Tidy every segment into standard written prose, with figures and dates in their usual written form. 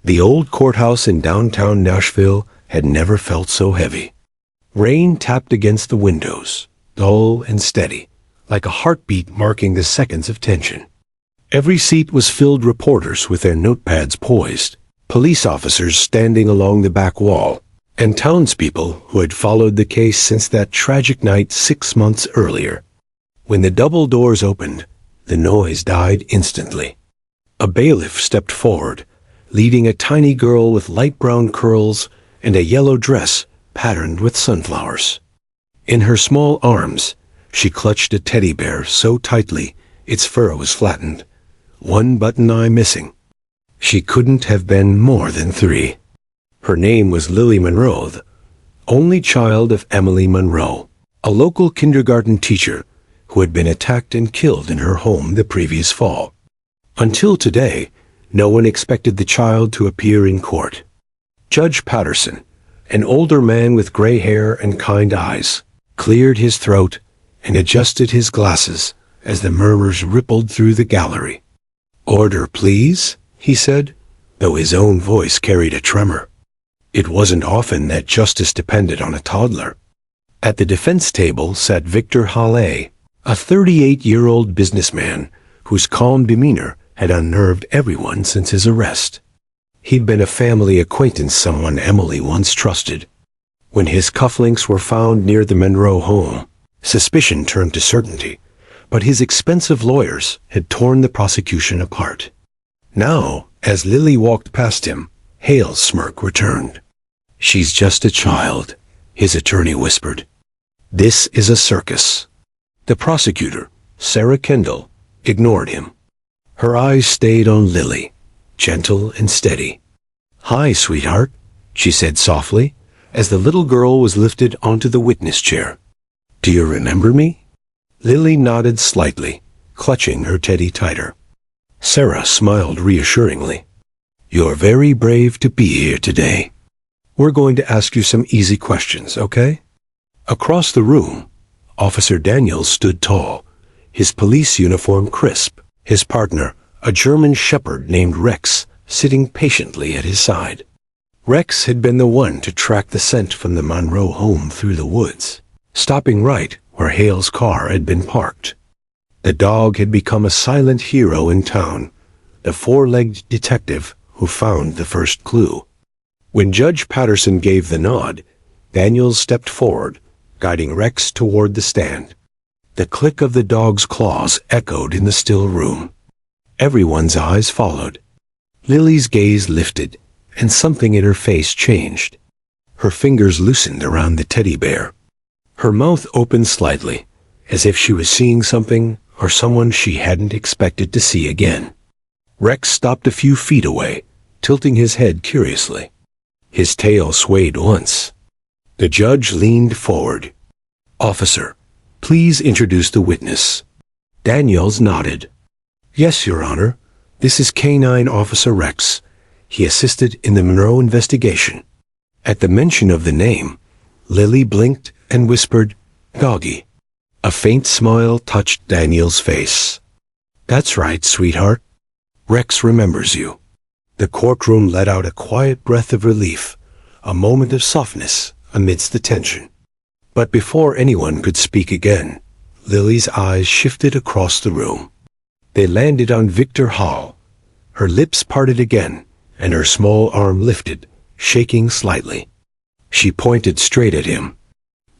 The old courthouse in downtown Nashville had never felt so heavy. Rain tapped against the windows, dull and steady, like a heartbeat marking the seconds of tension. Every seat was filled with reporters with their notepads poised, police officers standing along the back wall, and townspeople who had followed the case since that tragic night 6 months earlier. When the double doors opened, the noise died instantly. A bailiff stepped forward, leading a tiny girl with light brown curls and a yellow dress patterned with sunflowers. In her small arms, she clutched a teddy bear so tightly its fur was flattened, one button eye missing. She couldn't have been more than 3. Her name was Lily Monroe, the only child of Emily Monroe, a local kindergarten teacher who had been attacked and killed in her home the previous fall. Until today, no one expected the child to appear in court. Judge Patterson, an older man with gray hair and kind eyes, cleared his throat and adjusted his glasses as the murmurs rippled through the gallery. "Order, please," he said, though his own voice carried a tremor. It wasn't often that justice depended on a toddler. At the defense table sat Victor Halle, a 38-year-old businessman whose calm demeanor had unnerved everyone since his arrest. He'd been a family acquaintance, someone Emily once trusted. When his cufflinks were found near the Monroe home, suspicion turned to certainty, but his expensive lawyers had torn the prosecution apart. Now, as Lily walked past him, Hale's smirk returned. "She's just a child," his attorney whispered. "This is a circus." The prosecutor, Sarah Kendall, ignored him. Her eyes stayed on Lily, gentle and steady. "Hi, sweetheart," she said softly, as the little girl was lifted onto the witness chair. "Do you remember me?" Lily nodded slightly, clutching her teddy tighter. Sarah smiled reassuringly. "You're very brave to be here today. We're going to ask you some easy questions, okay?" Across the room, Officer Daniels stood tall, his police uniform crisp, his partner, a German shepherd named Rex, sitting patiently at his side. Rex had been the one to track the scent from the Monroe home through the woods, stopping right where Hale's car had been parked. The dog had become a silent hero in town, the 4-legged detective who found the first clue. When Judge Patterson gave the nod, Daniels stepped forward, guiding Rex toward the stand. The click of the dog's claws echoed in the still room. Everyone's eyes followed. Lily's gaze lifted, and something in her face changed. Her fingers loosened around the teddy bear. Her mouth opened slightly, as if she was seeing something or someone she hadn't expected to see again. Rex stopped a few feet away, tilting his head curiously. His tail swayed once. The judge leaned forward. "Officer, please introduce the witness." Daniels nodded. "Yes, Your Honor. This is K-9 Officer Rex. He assisted in the Monroe investigation." At the mention of the name, Lily blinked and whispered, "Doggy." A faint smile touched Daniel's face. "That's right, sweetheart. Rex remembers you." The courtroom let out a quiet breath of relief, a moment of softness amidst the tension. But before anyone could speak again, Lily's eyes shifted across the room. They landed on Victor Hall. Her lips parted again, and her small arm lifted, shaking slightly. She pointed straight at him.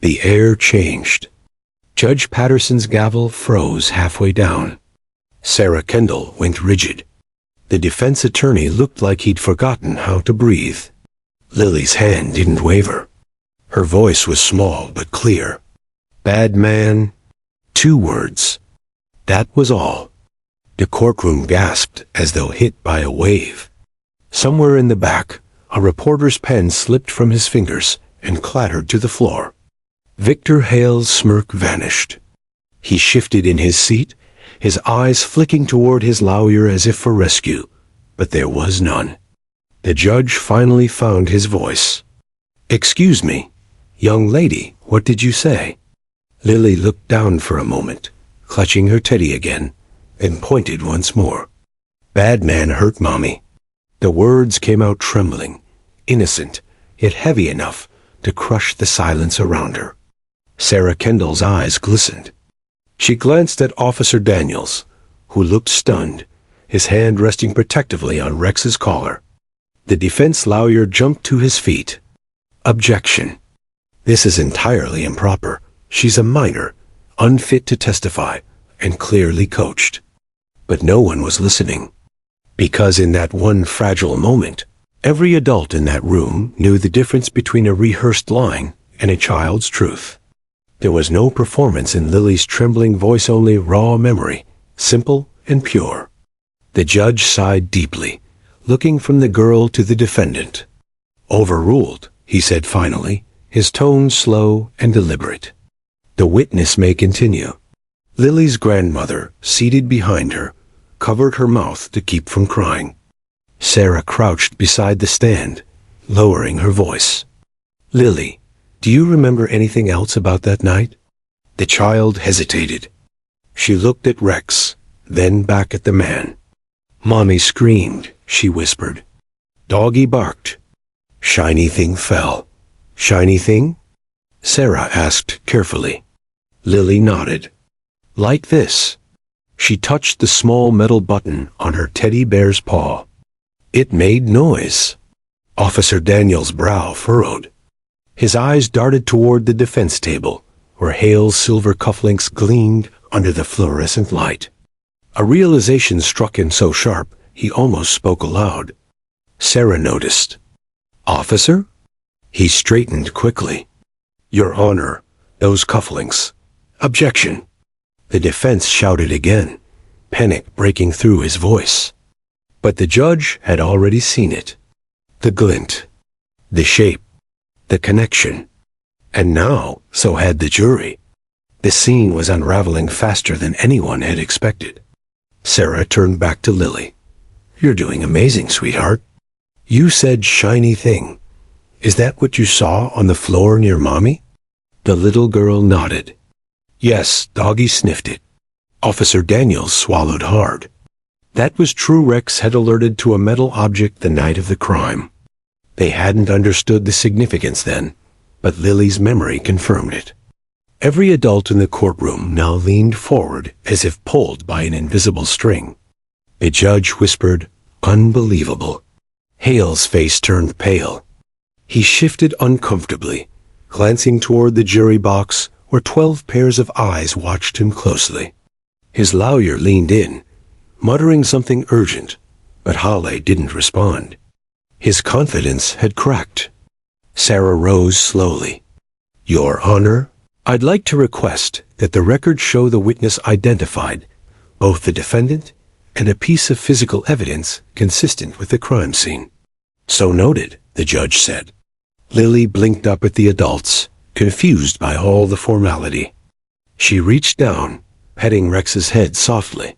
The air changed. Judge Patterson's gavel froze halfway down. Sarah Kendall went rigid. The defense attorney looked like he'd forgotten how to breathe. Lily's hand didn't waver. Her voice was small but clear. "Bad man." 2 words. That was all. The courtroom gasped as though hit by a wave. Somewhere in the back, a reporter's pen slipped from his fingers and clattered to the floor. Victor Hale's smirk vanished. He shifted in his seat, his eyes flicking toward his lawyer as if for rescue, but there was none. The judge finally found his voice. "Excuse me, young lady, what did you say?" Lily looked down for a moment, clutching her teddy again, and pointed once more. "Bad man hurt Mommy." The words came out trembling, innocent, yet heavy enough to crush the silence around her. Sarah Kendall's eyes glistened. She glanced at Officer Daniels, who looked stunned, his hand resting protectively on Rex's collar. The defense lawyer jumped to his feet. Objection. This is entirely improper. She's a minor, unfit to testify, and clearly coached. But no one was listening. Because in that one fragile moment, every adult in that room knew the difference between a rehearsed line and a child's truth. There was no performance in Lily's trembling voice, only raw memory, simple and pure. The judge sighed deeply, looking from the girl to the defendant. Overruled, he said finally, his tone slow and deliberate. The witness may continue. Lily's grandmother, seated behind her, covered her mouth to keep from crying. Sarah crouched beside the stand, lowering her voice. Lily, do you remember anything else about that night? The child hesitated. She looked at Rex, then back at the man. Mommy screamed, she whispered. Doggy barked. Shiny thing fell. Shiny thing? Sarah asked carefully. Lily nodded. Like this. She touched the small metal button on her teddy bear's paw. It made noise. Officer Daniels' brow furrowed. His eyes darted toward the defense table, where Hale's silver cufflinks gleamed under the fluorescent light. A realization struck him so sharp, he almost spoke aloud. Sarah noticed. Officer? He straightened quickly. Your Honor, those cufflinks. Objection. The defense shouted again, panic breaking through his voice. But the judge had already seen it. The glint, the shape, the connection. And now, so had the jury. The scene was unraveling faster than anyone had expected. Sarah turned back to Lily. You're doing amazing, sweetheart. You said shiny thing. Is that what you saw on the floor near Mommy? The little girl nodded. Yes, Doggy sniffed it. Officer Daniels swallowed hard. That was true. Rex had alerted to a metal object the night of the crime. They hadn't understood the significance then, but Lily's memory confirmed it. Every adult in the courtroom now leaned forward as if pulled by an invisible string. The judge whispered, Unbelievable. Hale's face turned pale. He shifted uncomfortably, glancing toward the jury box where 12 pairs of eyes watched him closely. His lawyer leaned in, muttering something urgent, but Hale didn't respond. His confidence had cracked. Sarah rose slowly. Your Honor, I'd like to request that the record show the witness identified both the defendant and a piece of physical evidence consistent with the crime scene. So noted, the judge said. Lily blinked up at the adults, confused by all the formality. She reached down, petting Rex's head softly.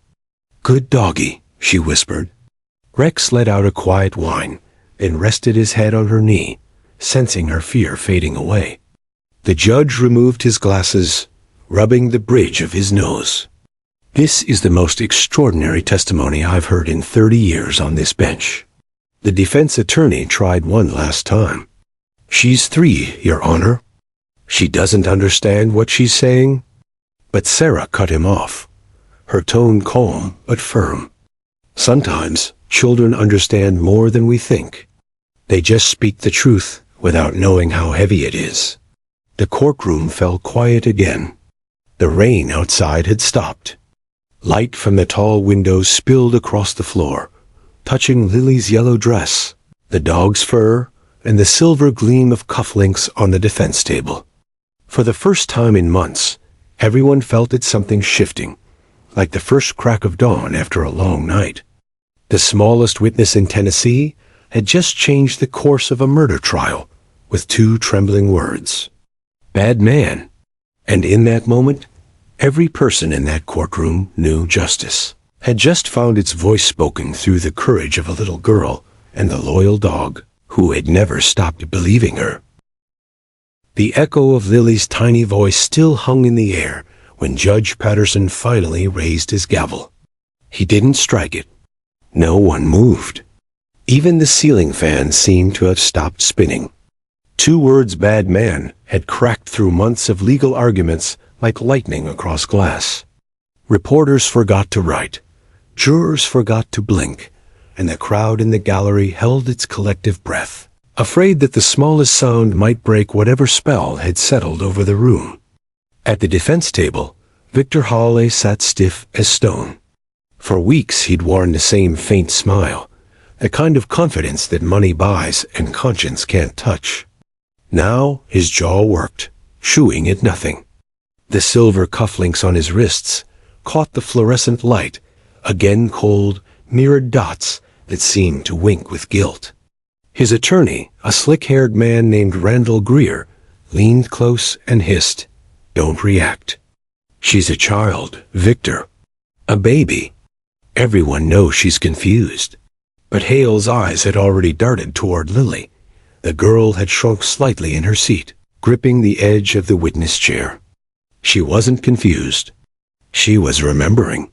Good doggy, she whispered. Rex let out a quiet whine, then rested his head on her knee, sensing her fear fading away. The judge removed his glasses, rubbing the bridge of his nose. This is the most extraordinary testimony I've heard in 30 years on this bench. The defense attorney tried one last time. She's 3, Your Honor. She doesn't understand what she's saying. But Sarah cut him off, her tone calm but firm. Sometimes children understand more than we think. They just speak the truth without knowing how heavy it is. The courtroom fell quiet again. The rain outside had stopped. Light from the tall windows spilled across the floor, touching Lily's yellow dress, the dog's fur, and the silver gleam of cufflinks on the defense table. For the first time in months, everyone felt it something shifting, like the first crack of dawn after a long night. The smallest witness in Tennessee had just changed the course of a murder trial with 2 trembling words. Bad man. And in that moment, every person in that courtroom knew justice had just found its voice spoken through the courage of a little girl and the loyal dog who had never stopped believing her. The echo of Lily's tiny voice still hung in the air when Judge Patterson finally raised his gavel. He didn't strike it. No one moved. Even the ceiling fan seemed to have stopped spinning. 2 words "bad man" had cracked through months of legal arguments like lightning across glass. Reporters forgot to write, jurors forgot to blink, and the crowd in the gallery held its collective breath, afraid that the smallest sound might break whatever spell had settled over the room. At the defense table, Victor Hawley sat stiff as stone. For weeks he'd worn the same faint smile, the kind of confidence that money buys and conscience can't touch. Now his jaw worked, chewing at nothing. The silver cufflinks on his wrists caught the fluorescent light, again cold, mirrored dots that seemed to wink with guilt. His attorney, a slick-haired man named Randall Greer, leaned close and hissed, "Don't react. She's a child, Victor. A baby. Everyone knows she's confused." But Hale's eyes had already darted toward Lily. The girl had shrunk slightly in her seat, gripping the edge of the witness chair. She wasn't confused. She was remembering.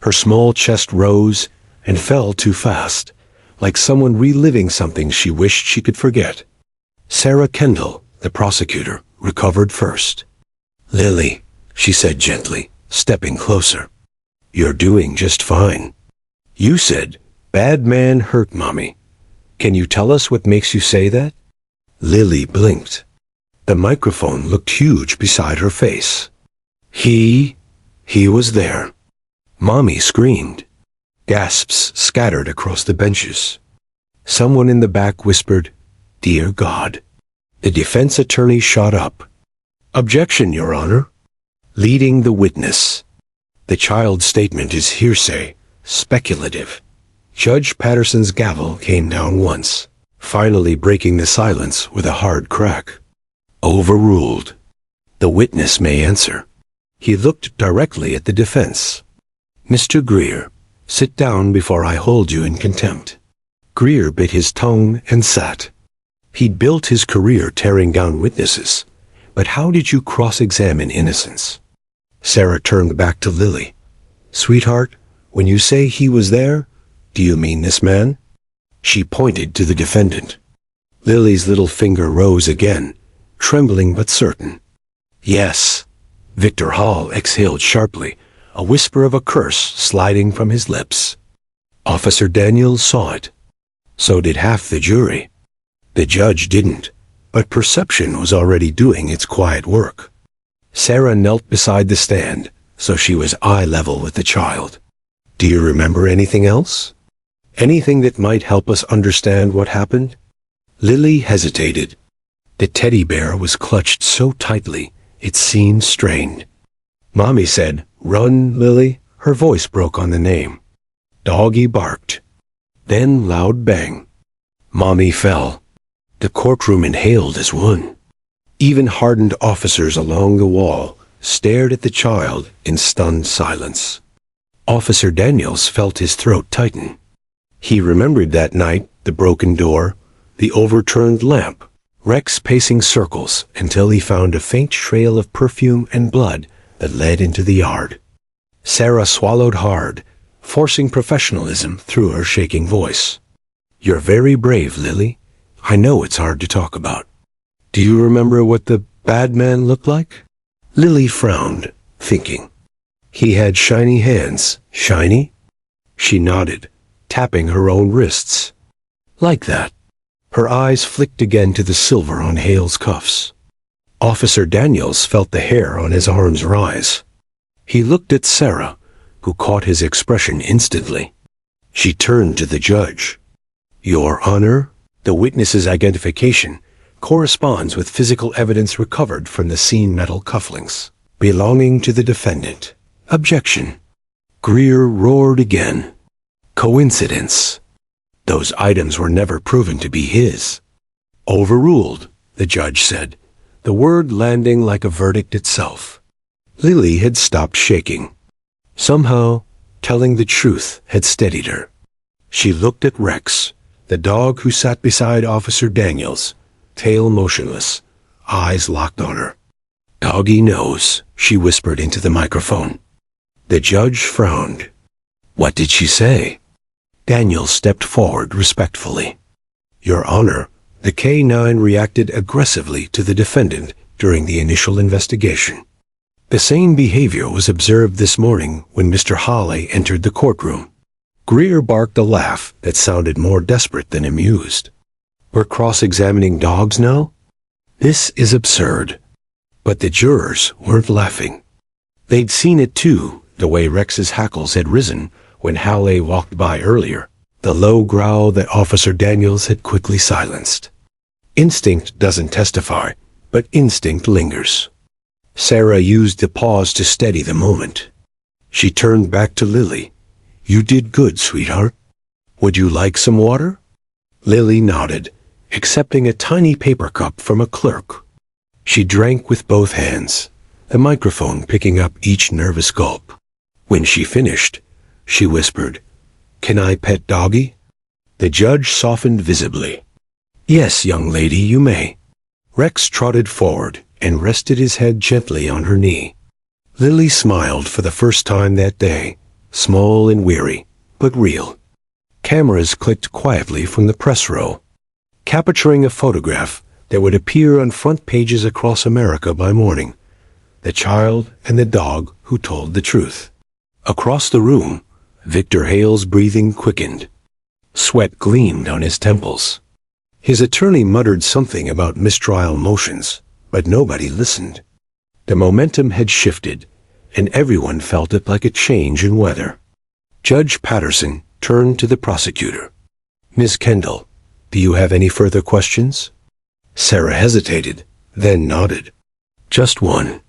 Her small chest rose and fell too fast, like someone reliving something she wished she could forget. Sarah Kendall, the prosecutor, recovered first. "Lily," she said gently, stepping closer. "You're doing just fine. You said, 'Bad man hurt Mommy.' Can you tell us what makes you say that?" Lily blinked. The microphone looked huge beside her face. He was there. Mommy screamed. Gasps scattered across the benches. Someone in the back whispered, "Dear God." The defense attorney shot up. "Objection, Your Honor." Leading the witness. "The child's statement is hearsay, speculative." Judge Patterson's gavel came down once, finally breaking the silence with a hard crack. "Overruled. The witness may answer." He looked directly at the defense. "Mr. Greer, sit down before I hold you in contempt." Greer bit his tongue and sat. He'd built his career tearing down witnesses, but how did you cross-examine innocence? Sarah turned back to Lily. "Sweetheart, when you say he was there, do you mean this man?" She pointed to the defendant. Lily's little finger rose again, trembling but certain. "Yes." Victor Hall exhaled sharply, a whisper of a curse sliding from his lips. Officer Daniels saw it. So did half the jury. The judge didn't, but perception was already doing its quiet work. Sarah knelt beside the stand, so she was eye level with the child. "Do you remember anything else? Anything that might help us understand what happened?" Lily hesitated. The teddy bear was clutched so tightly, it seemed strained. Mommy said, "Run, Lily." Her voice broke on the name. Doggy barked. Then loud bang. Mommy fell. The courtroom inhaled as one. Even hardened officers along the wall stared at the child in stunned silence. Officer Daniels felt his throat tighten. He remembered that night, the broken door, the overturned lamp, Rex pacing circles until he found a faint trail of perfume and blood that led into the yard. Sarah swallowed hard, forcing professionalism through her shaking voice. "You're very brave, Lily. I know it's hard to talk about. Do you remember what the bad man looked like?" Lily frowned, thinking. He had shiny hands. Shiny? She nodded, tapping her own wrists. "Like that." Her eyes flicked again to the silver on Hale's cuffs. Officer Daniels felt the hair on his arms rise. He looked at Sarah, who caught his expression instantly. She turned to the judge. "Your Honor, the witness's identification corresponds with physical evidence recovered from the scene metal cufflinks belonging to the defendant. Objection." Greer roared again. "Coincidence. Those items were never proven to be his." "Overruled," the judge said, the word landing like a verdict itself. Lily had stopped shaking. Somehow, telling the truth had steadied her. She looked at Rex, the dog who sat beside Officer Daniels, tail motionless, eyes locked on her. "Doggy knows," she whispered into the microphone. The judge frowned. "What did she say?" Daniels stepped forward respectfully. Your Honor, the K-9 reacted aggressively to the defendant during the initial investigation. The same behavior was observed this morning when Mr. Hawley entered the courtroom. Greer barked a laugh that sounded more desperate than amused. We're cross-examining dogs now? This is absurd. But the jurors weren't laughing. They'd seen it too, the way Rex's hackles had risen when Hawley walked by earlier, the low growl that Officer Daniels had quickly silenced. Instinct doesn't testify, but instinct lingers. Sarah used the pause to steady the moment. She turned back to Lily. You did good, sweetheart. Would you like some water? Lily nodded, accepting a tiny paper cup from a clerk. She drank with both hands, the microphone picking up each nervous gulp. When she finished, she whispered, Can I pet Doggy? The judge softened visibly. Yes, young lady, you may. Rex trotted forward and rested his head gently on her knee. Lily smiled for the first time that day, small and weary, but real. Cameras clicked quietly from the press row, capturing a photograph that would appear on front pages across America by morning. The child and the dog who told the truth. Across the room, Victor Hale's breathing quickened. Sweat gleamed on his temples. His attorney muttered something about mistrial motions, but nobody listened. The momentum had shifted, and everyone felt it like a change in weather. Judge Patterson turned to the prosecutor. Ms. Kendall, do you have any further questions? Sarah hesitated, then nodded. Just one.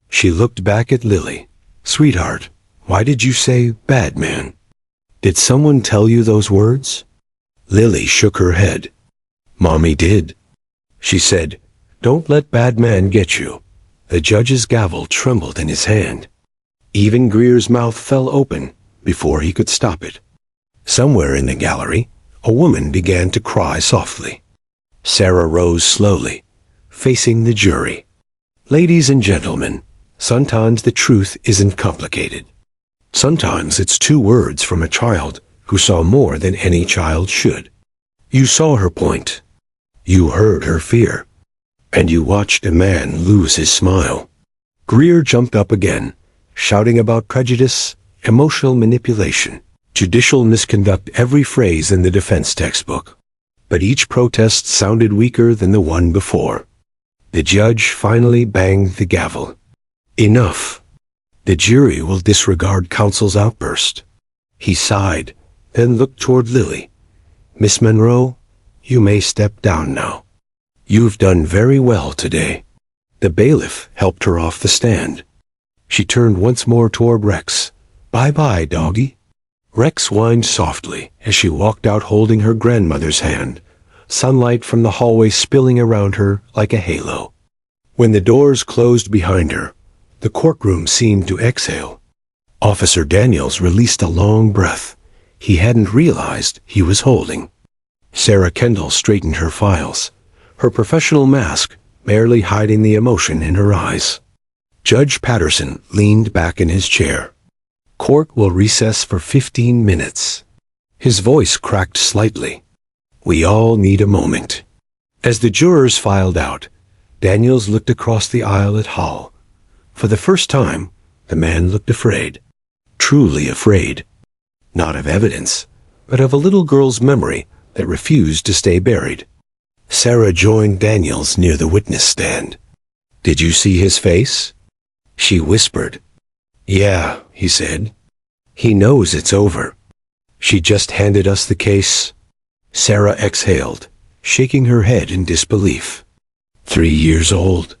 She looked back at Lily. Sweetheart, why did you say bad man? Did someone tell you those words? Lily shook her head. Mommy did. She said, Don't let bad man get you. The judge's gavel trembled in his hand. Even Greer's mouth fell open before he could stop it. Somewhere in the gallery, a woman began to cry softly. Sarah rose slowly, facing the jury. Ladies and gentlemen, sometimes the truth isn't complicated. Sometimes it's 2 words from a child who saw more than any child should. You saw her point. You heard her fear. And you watched a man lose his smile. Greer jumped up again, shouting about prejudice, emotional manipulation, judicial misconduct, every phrase in the defense textbook. But each protest sounded weaker than the one before. The judge finally banged the gavel. Enough. The jury will disregard counsel's outburst. He sighed, then looked toward Lily. Miss Monroe, you may step down now. You've done very well today. The bailiff helped her off the stand. She turned once more toward Rex. Bye-bye, doggy. Rex whined softly as she walked out holding her grandmother's hand, sunlight from the hallway spilling around her like a halo. When the doors closed behind her, the courtroom seemed to exhale. Officer Daniels released a long breath he hadn't realized he was holding. Sarah Kendall straightened her files, her professional mask barely hiding the emotion in her eyes. Judge Patterson leaned back in his chair. Court will recess for 15 minutes. His voice cracked slightly. We all need a moment. As the jurors filed out, Daniels looked across the aisle at Hall. For the first time, the man looked afraid. Truly afraid. Not of evidence, but of a little girl's memory that refused to stay buried. Sarah joined Daniels near the witness stand. Did you see his face? She whispered. Yeah, he said. He knows it's over. She just handed us the case. Sarah exhaled, shaking her head in disbelief. 3 years old.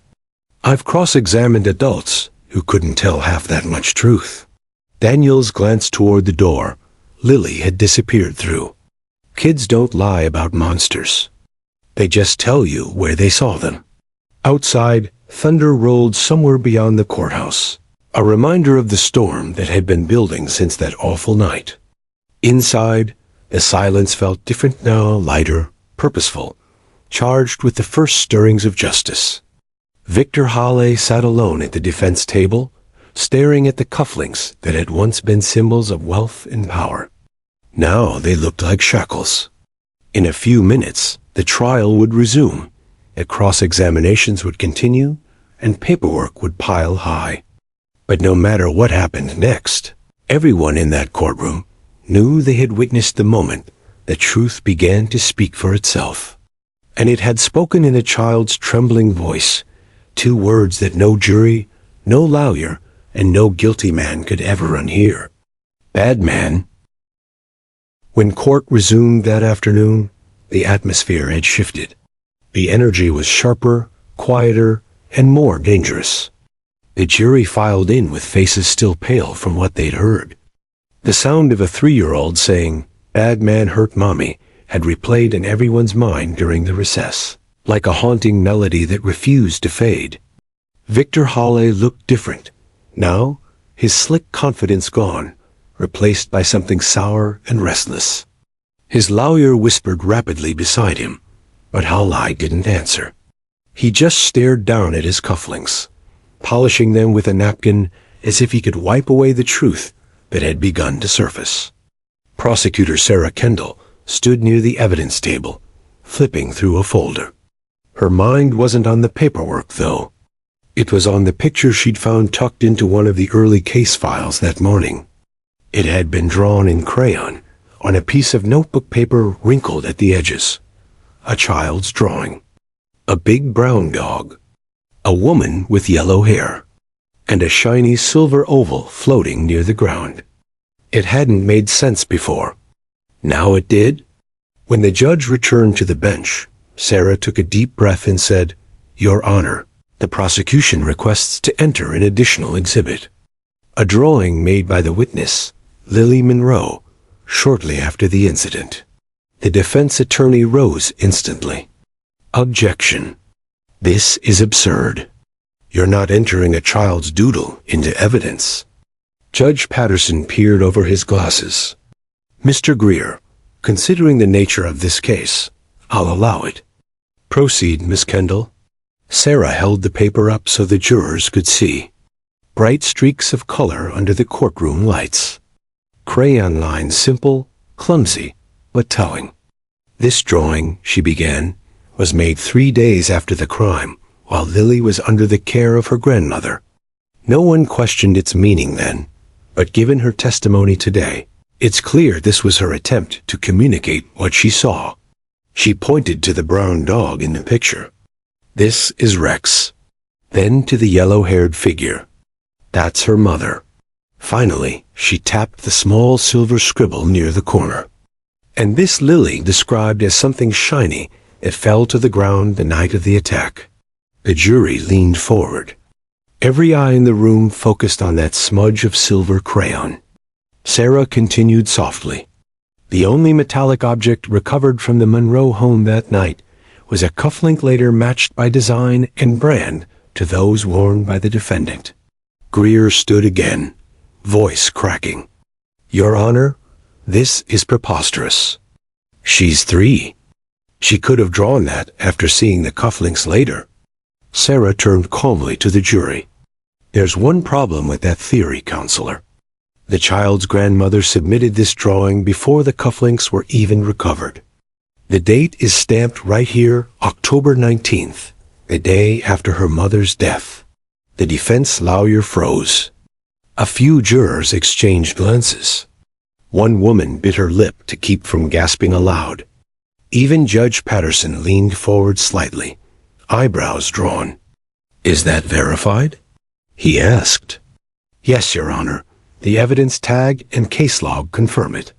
I've cross-examined adults who couldn't tell half that much truth. Daniels glanced toward the door Lily had disappeared through. Kids don't lie about monsters. They just tell you where they saw them. Outside, thunder rolled somewhere beyond the courthouse, a reminder of the storm that had been building since that awful night. Inside, the silence felt different now, lighter, purposeful, charged with the first stirrings of justice. Victor Hawley sat alone at the defense table, staring at the cufflinks that had once been symbols of wealth and power. Now they looked like shackles. In a few minutes, the trial would resume, cross-examinations would continue, and paperwork would pile high. But no matter what happened next, everyone in that courtroom knew they had witnessed the moment the truth began to speak for itself. And it had spoken in a child's trembling voice, 2 words that no jury, no lawyer, and no guilty man could ever unhear. Bad man. When court resumed that afternoon, the atmosphere had shifted. The energy was sharper, quieter, and more dangerous. The jury filed in with faces still pale from what they'd heard. The sound of a 3-year-old saying, "Bad man hurt mommy," had replayed in everyone's mind during the recess, like a haunting melody that refused to fade. Victor Hawley looked different. Now, his slick confidence gone, replaced by something sour and restless. His lawyer whispered rapidly beside him, but Hawley didn't answer. He just stared down at his cufflinks, polishing them with a napkin as if he could wipe away the truth that had begun to surface. Prosecutor Sarah Kendall stood near the evidence table, flipping through a folder. Her mind wasn't on the paperwork, though. It was on the picture she'd found tucked into one of the early case files that morning. It had been drawn in crayon on a piece of notebook paper wrinkled at the edges. A child's drawing. A big brown dog. A woman with yellow hair. And a shiny silver oval floating near the ground. It hadn't made sense before. Now it did. When the judge returned to the bench, Sarah took a deep breath and said, "Your Honor, the prosecution requests to enter an additional exhibit. A drawing made by the witness, Lily Monroe, shortly after the incident." The defense attorney rose instantly. "Objection. This is absurd. You're not entering a child's doodle into evidence." Judge Patterson peered over his glasses. "Mr. Greer, considering the nature of this case, I'll allow it." "Proceed, Miss Kendall." Sarah held the paper up so the jurors could see. Bright streaks of color under the courtroom lights. Crayon lines simple, clumsy, but telling. "This drawing," she began, "was made 3 days after the crime, while Lily was under the care of her grandmother. No one questioned its meaning then, but given her testimony today, it's clear this was her attempt to communicate what she saw." She pointed to the brown dog in the picture. "This is Rex." Then to the yellow-haired figure. "That's her mother." Finally, she tapped the small silver scribble near the corner. "And this Lily described as something shiny that fell to the ground the night of the attack." The jury leaned forward. Every eye in the room focused on that smudge of silver crayon. Sarah continued softly. "The only metallic object recovered from the Monroe home that night was a cufflink later matched by design and brand to those worn by the defendant." Greer stood again, voice cracking. "Your Honor, this is preposterous. She's 3. She could have drawn that after seeing the cufflinks later." Sarah turned calmly to the jury. "There's one problem with that theory, counselor. The child's grandmother submitted this drawing before the cufflinks were even recovered. The date is stamped right here, October 19th, the day after her mother's death." The defense lawyer froze. A few jurors exchanged glances. One woman bit her lip to keep from gasping aloud. Even Judge Patterson leaned forward slightly, eyebrows drawn. "Is that verified?" he asked. "Yes, Your Honor. The evidence tag and case log confirm it."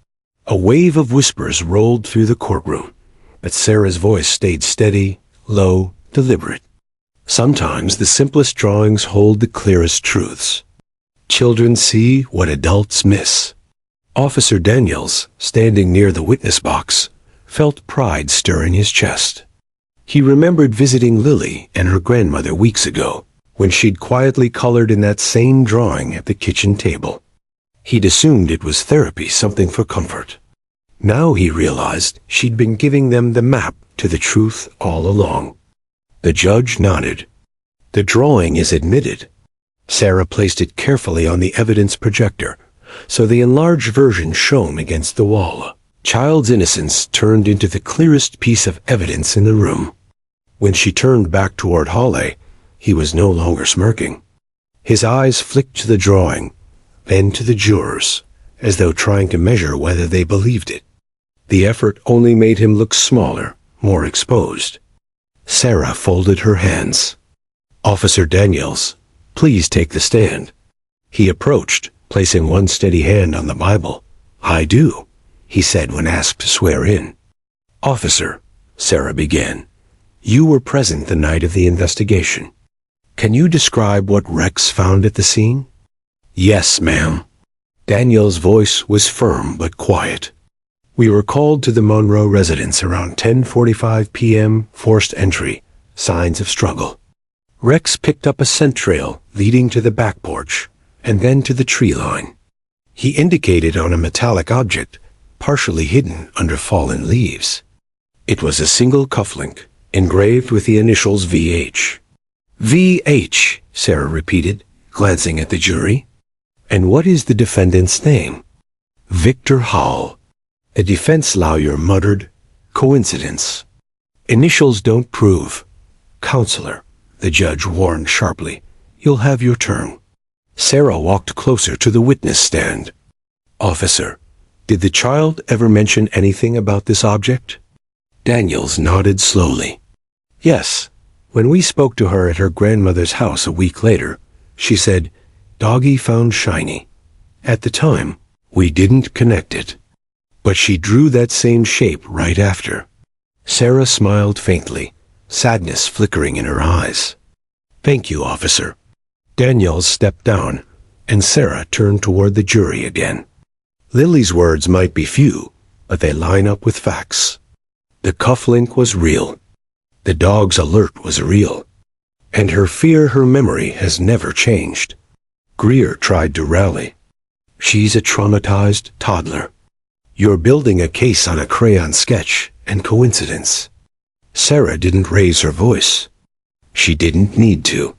A wave of whispers rolled through the courtroom, but Sarah's voice stayed steady, low, deliberate. "Sometimes the simplest drawings hold the clearest truths. Children see what adults miss." Officer Daniels, standing near the witness box, felt pride stir in his chest. He remembered visiting Lily and her grandmother weeks ago, when she'd quietly colored in that same drawing at the kitchen table. He'd assumed it was therapy, something for comfort. Now he realized she'd been giving them the map to the truth all along. The judge nodded. "The drawing is admitted." Sarah placed it carefully on the evidence projector, so the enlarged version shone against the wall. Child's innocence turned into the clearest piece of evidence in the room. When she turned back toward Hawley, he was no longer smirking. His eyes flicked to the drawing, then to the jurors, as though trying to measure whether they believed it. The effort only made him look smaller, more exposed. Sarah folded her hands. "Officer Daniels, please take the stand." He approached, placing one steady hand on the Bible. "I do," he said when asked to swear in. "Officer," Sarah began, "you were present the night of the investigation. Can you describe what Rex found at the scene?" "Yes, ma'am." Daniel's voice was firm but quiet. "We were called to the Monroe residence around 10:45 p.m., forced entry, signs of struggle. Rex picked up a scent trail leading to the back porch, and then to the tree line. He indicated on a metallic object, partially hidden under fallen leaves. It was a single cufflink, engraved with the initials VH. "VH," Sarah repeated, glancing at the jury. "And what is the defendant's name?" "Victor Hall." A defense lawyer muttered, "Coincidence." "Initials don't prove." "Counselor," the judge warned sharply, "you'll have your turn." Sarah walked closer to the witness stand. "Officer, did the child ever mention anything about this object?" Daniels nodded slowly. "Yes. When we spoke to her at her grandmother's house a week later, she said, 'Doggy found shiny.' At the time, we didn't connect it. But she drew that same shape right after." Sarah smiled faintly, sadness flickering in her eyes. "Thank you, officer." Daniels stepped down, and Sarah turned toward the jury again. Lily's words might be few, but they line up with facts. The cufflink was real. The dog's alert was real. And her fear, her memory has never changed. Greer tried to rally. "She's a traumatized toddler. You're building a case on a crayon sketch and coincidence." Sarah didn't raise her voice. She didn't need to.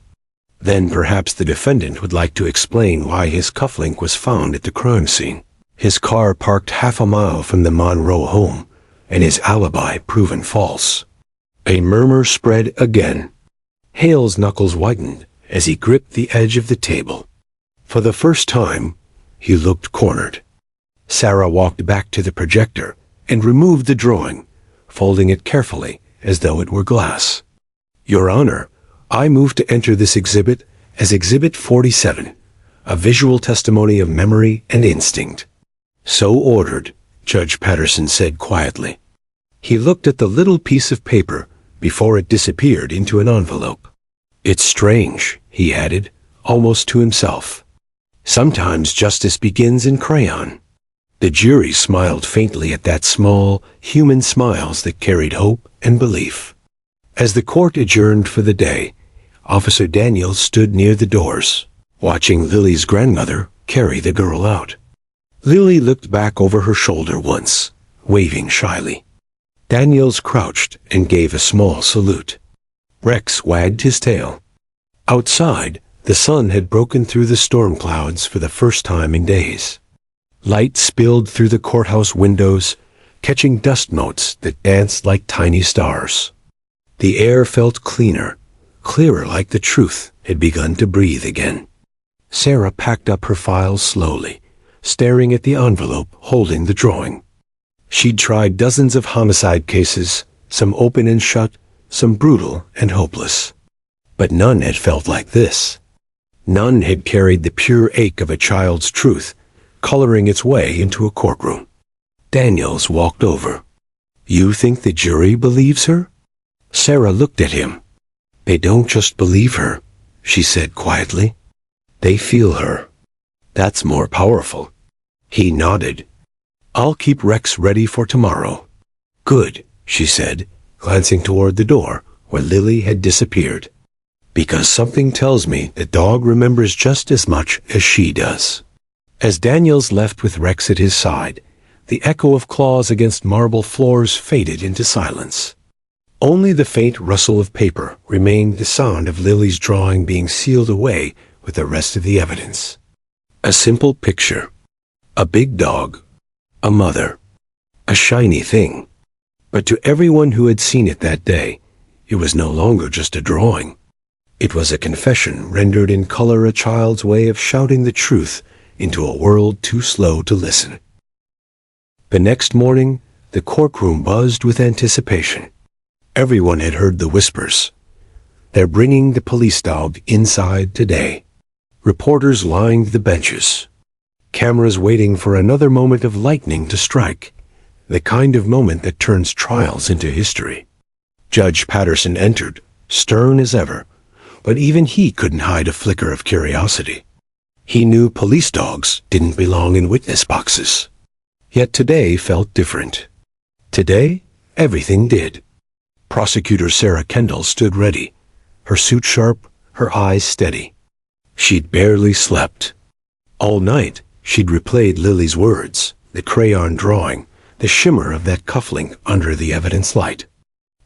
Then perhaps the defendant would like to explain why his cufflink was found at the crime scene. His car parked half a mile from the Monroe home, and his alibi proven false. A murmur spread again. Hale's knuckles whitened as he gripped the edge of the table. For the first time, he looked cornered. Sarah walked back to the projector and removed the drawing, folding it carefully as though it were glass. "Your Honor, I move to enter this exhibit as Exhibit 47, a visual testimony of memory and instinct." "So ordered," Judge Patterson said quietly. He looked at the little piece of paper before it disappeared into an envelope. "It's strange," he added, almost to himself. "Sometimes justice begins in crayon." The jury smiled faintly at that small, human smiles that carried hope and belief. As the court adjourned for the day, Officer Daniels stood near the doors, watching Lily's grandmother carry the girl out. Lily looked back over her shoulder once, waving shyly. Daniels crouched and gave a small salute. Rex wagged his tail. Outside, the sun had broken through the storm clouds for the first time in days. Light spilled through the courthouse windows, catching dust motes that danced like tiny stars. The air felt cleaner, clearer, like the truth had begun to breathe again. Sarah packed up her files slowly, staring at the envelope holding the drawing. She'd tried dozens of homicide cases, some open and shut, some brutal and hopeless. But none had felt like this. None had carried the pure ache of a child's truth, coloring its way into a courtroom. Daniels walked over. "You think the jury believes her?" Sarah looked at him. "They don't just believe her," she said quietly. "They feel her. That's more powerful." He nodded. "I'll keep Rex ready for tomorrow." "Good," she said, glancing toward the door where Lily had disappeared. "Because something tells me the dog remembers just as much as she does." As Daniels left with Rex at his side, the echo of claws against marble floors faded into silence. Only the faint rustle of paper remained, the sound of Lily's drawing being sealed away with the rest of the evidence. A simple picture, A big dog. A mother. A shiny thing. But to everyone who had seen it that day, it was no longer just a drawing. It was a confession rendered in color, a child's way of shouting the truth into a world too slow to listen. The next morning, the courtroom buzzed with anticipation. Everyone had heard the whispers. They're bringing the police dog inside today. Reporters lined the benches. Cameras waiting for another moment of lightning to strike, the kind of moment that turns trials into history. Judge Patterson entered, stern as ever, but even he couldn't hide a flicker of curiosity. He knew police dogs didn't belong in witness boxes. Yet today felt different. Today, everything did. Prosecutor Sarah Kendall stood ready, her suit sharp, her eyes steady. She'd barely slept. All night, she'd replayed Lily's words, the crayon drawing, the shimmer of that cufflink under the evidence light.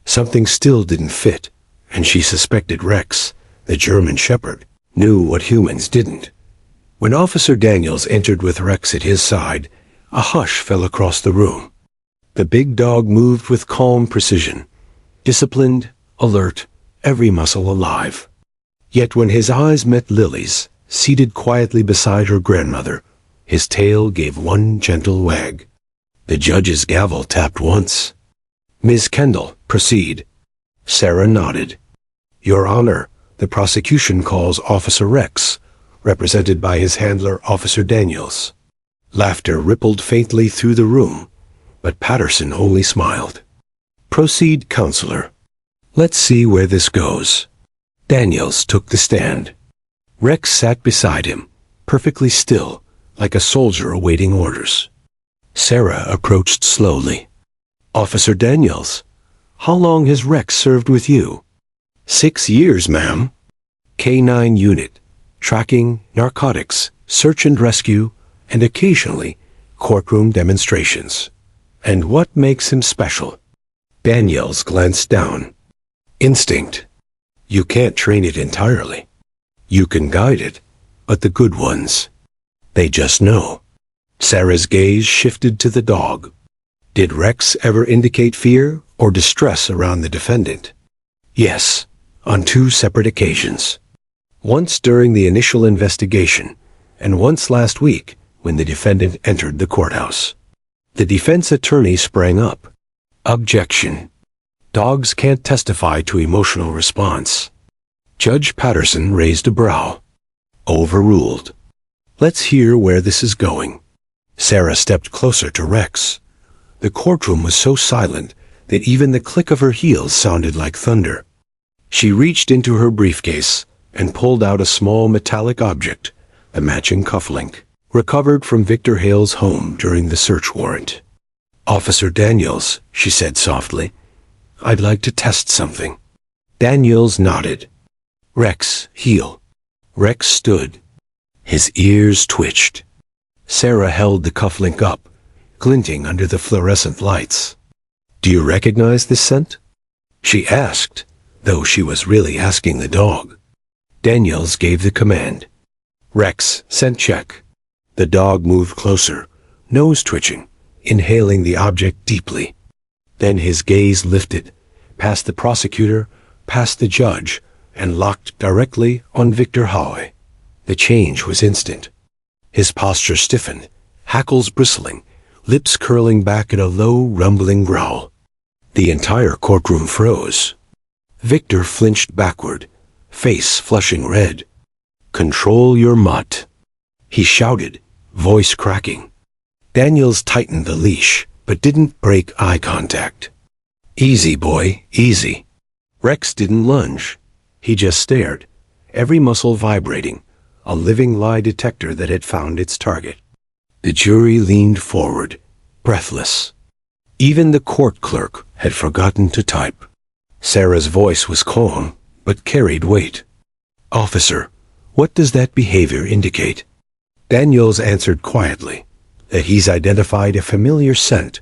Something still didn't fit, and she suspected Rex, the German Shepherd, knew what humans didn't. When Officer Daniels entered with Rex at his side, a hush fell across the room. The big dog moved with calm precision, disciplined, alert, every muscle alive. Yet when his eyes met Lily's, seated quietly beside her grandmother, his tail gave one gentle wag. The judge's gavel tapped once. "Ms. Kendall, proceed." Sarah nodded. "Your Honor, the prosecution calls Officer Rex, represented by his handler, Officer Daniels." Laughter rippled faintly through the room, but Patterson only smiled. "Proceed, counselor. Let's see where this goes." Daniels took the stand. Rex sat beside him, perfectly still, like a soldier awaiting orders. Sarah approached slowly. "Officer Daniels, how long has Rex served with you?" 6 years, ma'am. K-9 unit, tracking, narcotics, search and rescue, and occasionally courtroom demonstrations. "And what makes him special?" Daniels glanced down. "Instinct. You can't train it entirely. You can guide it, but the good ones, they just know." Sarah's gaze shifted to the dog. Did Rex ever indicate fear or distress around the defendant? Yes, on 2 separate occasions. Once during the initial investigation, and once last week when the defendant entered the courthouse. The defense attorney sprang up. "Objection. Dogs can't testify to emotional response." Judge Patterson raised a brow. "Overruled. Let's hear where this is going." Sarah stepped closer to Rex. The courtroom was so silent that even the click of her heels sounded like thunder. She reached into her briefcase and pulled out a small metallic object, a matching cufflink, recovered from Victor Hale's home during the search warrant. "Officer Daniels," she said softly, "I'd like to test something." Daniels nodded. "Rex, heel." Rex stood. His ears twitched. Sarah held the cufflink up, glinting under the fluorescent lights. "Do you recognize this scent?" she asked, though she was really asking the dog. Daniels gave the command. "Rex, scent check." The dog moved closer, nose twitching, inhaling the object deeply. Then his gaze lifted, past the prosecutor, past the judge, and locked directly on Victor Howe. The change was instant. His posture stiffened, hackles bristling, lips curling back in a low, rumbling growl. The entire courtroom froze. Victor flinched backward, face flushing red. "Control your mutt," he shouted, voice cracking. Daniels tightened the leash, but didn't break eye contact. "Easy, boy, easy." Rex didn't lunge. He just stared, every muscle vibrating, a living lie detector that had found its target. The jury leaned forward, breathless. Even the court clerk had forgotten to type. Sarah's voice was calm, but carried weight. "Officer, what does that behavior indicate?" Daniels answered quietly that he's identified a familiar scent,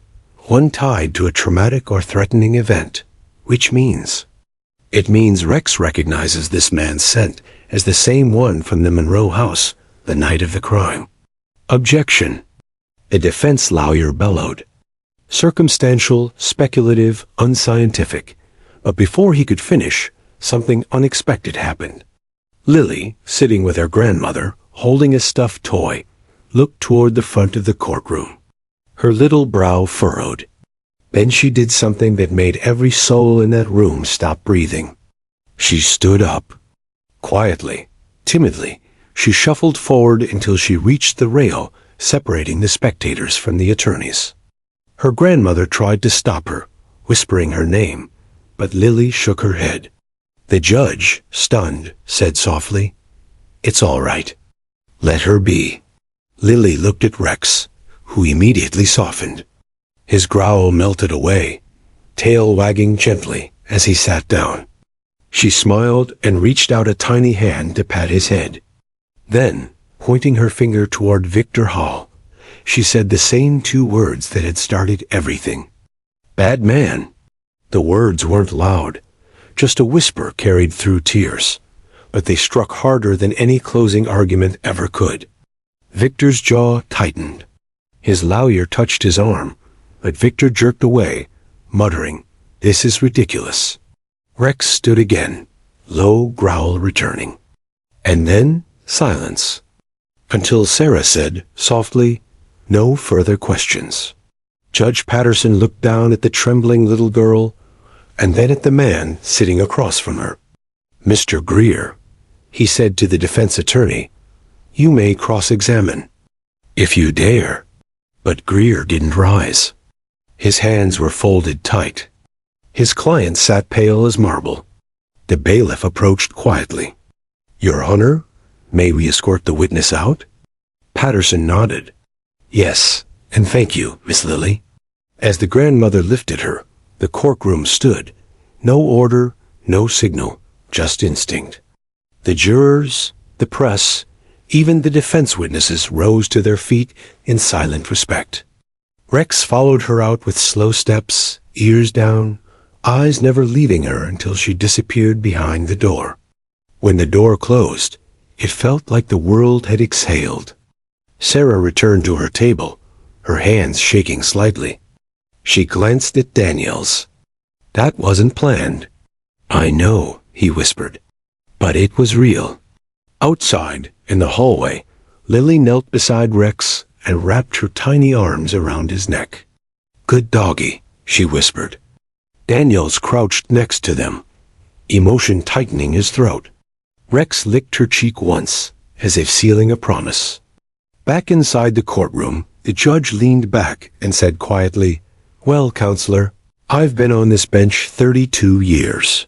one tied to a traumatic or threatening event, which means... It means Rex recognizes this man's scent as the same one from the Monroe house the night of the crime. "Objection." A defense lawyer bellowed. Circumstantial, speculative, unscientific. But before he could finish, something unexpected happened. Lily, sitting with her grandmother, holding a stuffed toy, looked toward the front of the courtroom. Her little brow furrowed. Then she did something that made every soul in that room stop breathing. She stood up. Quietly, timidly, she shuffled forward until she reached the rail separating the spectators from the attorneys. Her grandmother tried to stop her, whispering her name, but Lily shook her head. The judge, stunned, said softly, "It's all right. Let her be." Lily looked at Rex, who immediately softened. His growl melted away, tail wagging gently as he sat down. She smiled and reached out a tiny hand to pat his head. Then, pointing her finger toward Victor Hall, she said the same two words that had started everything. "Bad man." The words weren't loud, just a whisper carried through tears, but they struck harder than any closing argument ever could. Victor's jaw tightened. His lawyer touched his arm, but Victor jerked away, muttering, "This is ridiculous." Rex stood again, low growl returning. And then silence, until Sarah said, softly, "No further questions." Judge Patterson looked down at the trembling little girl, and then at the man sitting across from her. "Mr. Greer," he said to the defense attorney, "you may cross-examine, if you dare." But Greer didn't rise. His hands were folded tight. His client sat pale as marble. The bailiff approached quietly. "Your Honor, may we escort the witness out?" Patterson nodded. "Yes, and thank you, Miss Lily." As the grandmother lifted her, the courtroom stood. No order, no signal, just instinct. The jurors, the press, even the defense witnesses rose to their feet in silent respect. Rex followed her out with slow steps, ears down, eyes never leaving her until she disappeared behind the door. When the door closed, it felt like the world had exhaled. Sarah returned to her table, her hands shaking slightly. She glanced at Daniels. "That wasn't planned." "I know," he whispered. "But it was real." Outside, in the hallway, Lily knelt beside Rex and wrapped her tiny arms around his neck. "Good doggy," she whispered. Daniels crouched next to them, emotion tightening his throat. Rex licked her cheek once, as if sealing a promise. Back inside the courtroom, the judge leaned back and said quietly, "Well, counselor, I've been on this bench 32 years.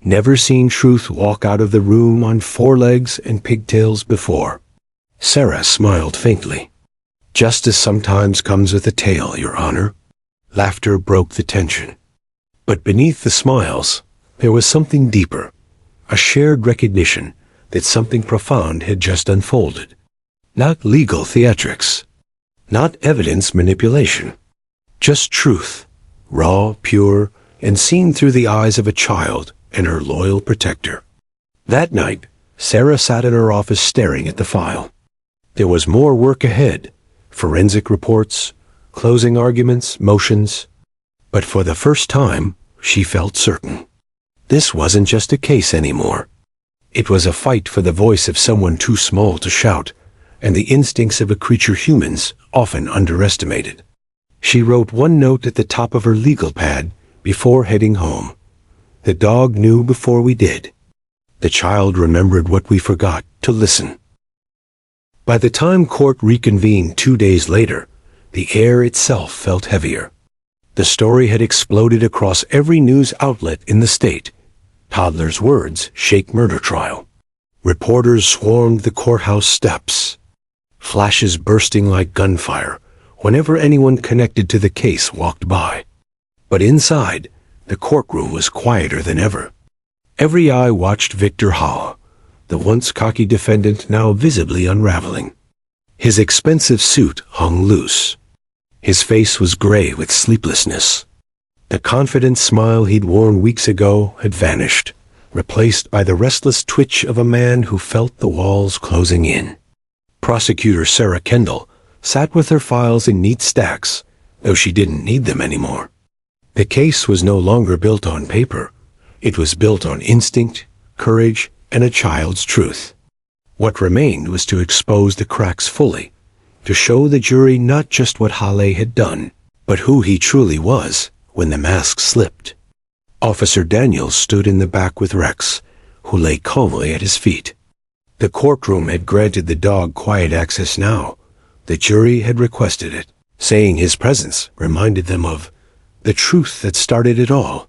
Never seen truth walk out of the room on four legs and pigtails before." Sarah smiled faintly. "Justice sometimes comes with a tail, Your Honor." Laughter broke the tension. But beneath the smiles, there was something deeper, a shared recognition that something profound had just unfolded. Not legal theatrics, not evidence manipulation, just truth, raw, pure, and seen through the eyes of a child and her loyal protector. That night, Sarah sat in her office staring at the file. There was more work ahead, forensic reports, closing arguments, motions. But for the first time, she felt certain. This wasn't just a case anymore. It was a fight for the voice of someone too small to shout, and the instincts of a creature humans often underestimated. She wrote one note at the top of her legal pad before heading home. "The dog knew before we did. The child remembered what we forgot to listen." By the time court reconvened 2 days later, the air itself felt heavier. The story had exploded across every news outlet in the state. Toddler's words shake murder trial. Reporters swarmed the courthouse steps, flashes bursting like gunfire whenever anyone connected to the case walked by. But inside, the courtroom was quieter than ever. Every eye watched Victor Hall, the once cocky defendant now visibly unraveling. His expensive suit hung loose. His face was gray with sleeplessness. The confident smile he'd worn weeks ago had vanished, replaced by the restless twitch of a man who felt the walls closing in. Prosecutor Sarah Kendall, sat with her files in neat stacks, though she didn't need them anymore. The case was no longer built on paper. It was built on instinct, courage, and a child's truth. What remained was to expose the cracks fully, to show the jury not just what Hale had done, but who he truly was when the mask slipped. Officer Daniels stood in the back with Rex, who lay calmly at his feet. The courtroom had granted the dog quiet access now. The jury had requested it, saying his presence reminded them of the truth that started it all.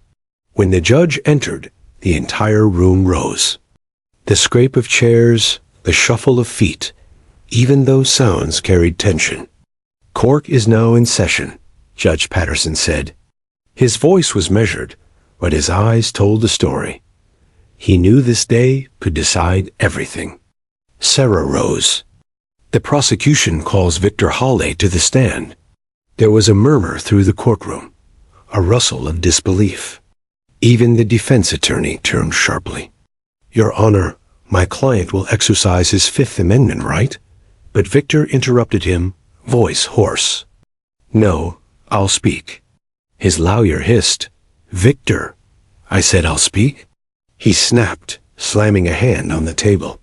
When the judge entered, the entire room rose. The scrape of chairs, the shuffle of feet, even those sounds carried tension. "Court is now in session," Judge Patterson said. His voice was measured, but his eyes told the story. He knew this day could decide everything. Sarah rose. "The prosecution calls Victor Hale to the stand." There was a murmur through the courtroom, a rustle of disbelief. Even the defense attorney turned sharply. "Your Honor, my client will exercise his Fifth Amendment right?" But Victor interrupted him, voice hoarse. "No, I'll speak." His lawyer hissed, "Victor, I said I'll speak." He snapped, slamming a hand on the table.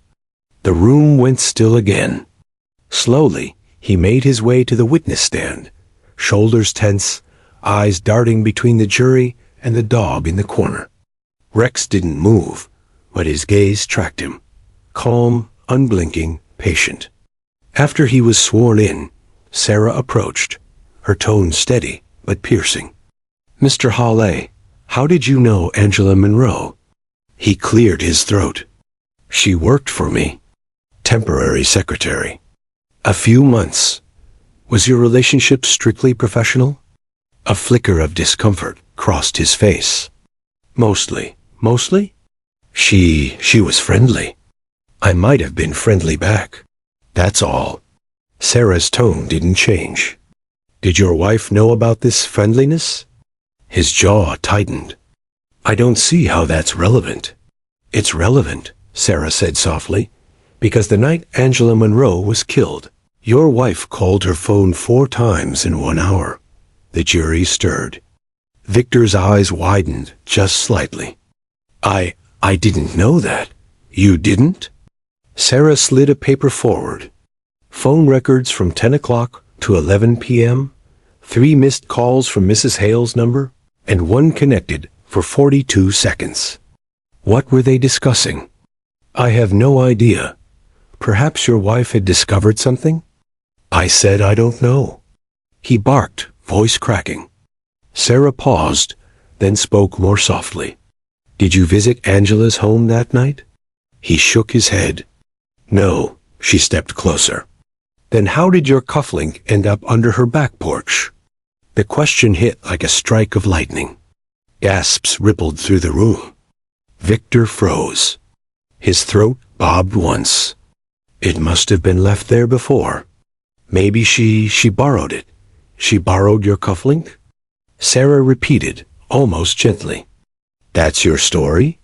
The room went still again. Slowly, he made his way to the witness stand, shoulders tense, eyes darting between the jury and the dog in the corner. Rex didn't move, but his gaze tracked him, calm, unblinking, patient. After he was sworn in, Sarah approached, her tone steady but piercing. "Mr. Hale, how did you know Angela Monroe?" He cleared his throat. "She worked for me. Temporary secretary. A few months. Was your relationship strictly professional?" A flicker of discomfort crossed his face. "Mostly." "Mostly?" She was friendly. I might have been friendly back. That's all." Sarah's tone didn't change. "Did your wife know about this friendliness?" His jaw tightened. "I don't see how that's relevant." "It's relevant," Sarah said softly, "because the night Angela Monroe was killed, your wife called her phone 4 times in 1 hour. The jury stirred. Victor's eyes widened just slightly. I didn't know that." "You didn't?" Sarah slid a paper forward. Phone records from 10 o'clock to 11 p.m., 3 missed calls from Mrs. Hale's number, and 1 connected for 42 seconds. What were they discussing? "I have no idea. Perhaps your wife had discovered something?" I said I don't know. He barked, voice cracking. Sarah paused, then spoke more softly. "Did you visit Angela's home that night?" He shook his head. "No." She stepped closer. "Then how did your cufflink end up under her back porch?" The question hit like a strike of lightning. Gasps rippled through the room. Victor froze. His throat bobbed once. It must have been left there before. "Maybe she borrowed it. She borrowed your cufflink?" Sarah repeated, almost gently. "That's your story?"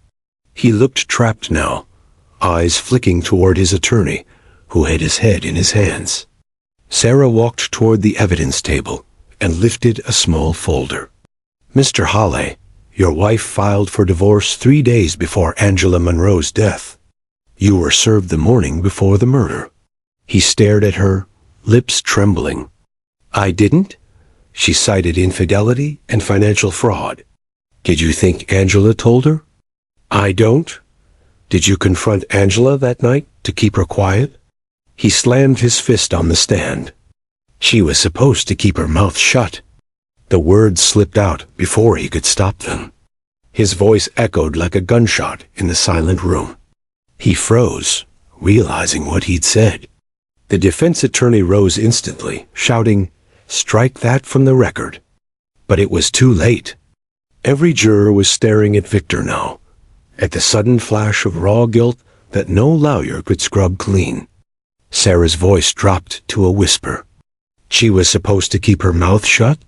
He looked trapped now, eyes flicking toward his attorney, who had his head in his hands. Sarah walked toward the evidence table and lifted a small folder. "Mr. Hale, your wife filed for divorce 3 days before Angela Monroe's death. You were served the morning before the murder." He stared at her, lips trembling. "I didn't?" She cited infidelity and financial fraud. "Did you think Angela told her?" "I don't." "Did you confront Angela that night to keep her quiet?" He slammed his fist on the stand. She was supposed to keep her mouth shut. The words slipped out before he could stop them. His voice echoed like a gunshot in the silent room. He froze, realizing what he'd said. The defense attorney rose instantly, shouting, "Strike that from the record." But it was too late. Every juror was staring at Victor now, at the sudden flash of raw guilt that no lawyer could scrub clean. Sarah's voice dropped to a whisper. She was supposed to keep her mouth shut?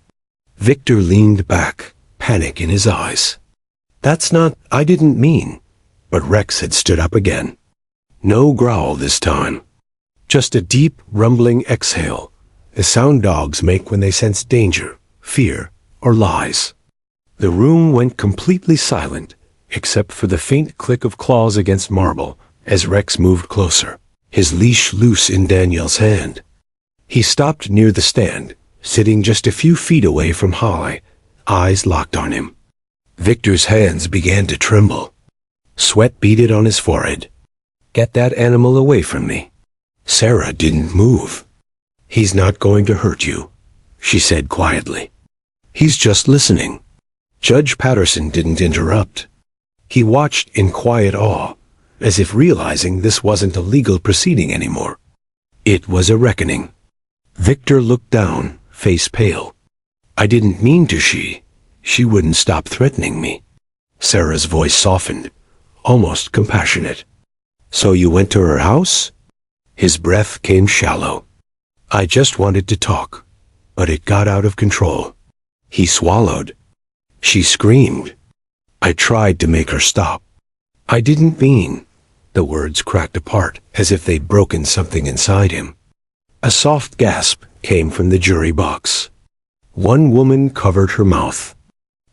Victor leaned back, panic in his eyes. "That's not, I didn't mean." But Rex had stood up again. No growl this time. Just a deep, rumbling exhale, the sound dogs make when they sense danger, fear, or lies. The room went completely silent, except for the faint click of claws against marble as Rex moved closer, his leash loose in Daniel's hand. He stopped near the stand, sitting just a few feet away from Holly, eyes locked on him. Victor's hands began to tremble. Sweat beaded on his forehead. "Get that animal away from me." Sarah didn't move. "He's not going to hurt you," she said quietly. "He's just listening." Judge Patterson didn't interrupt. He watched in quiet awe, as if realizing this wasn't a legal proceeding anymore. It was a reckoning. Victor looked down, face pale. "I didn't mean to, She wouldn't stop threatening me." Sarah's voice softened, almost compassionate. "So you went to her house?" His breath came shallow. "I just wanted to talk, but it got out of control." He swallowed. She screamed. "I tried to make her stop." "I didn't mean." The words cracked apart, as if they'd broken something inside him. A soft gasp came from the jury box. One woman covered her mouth.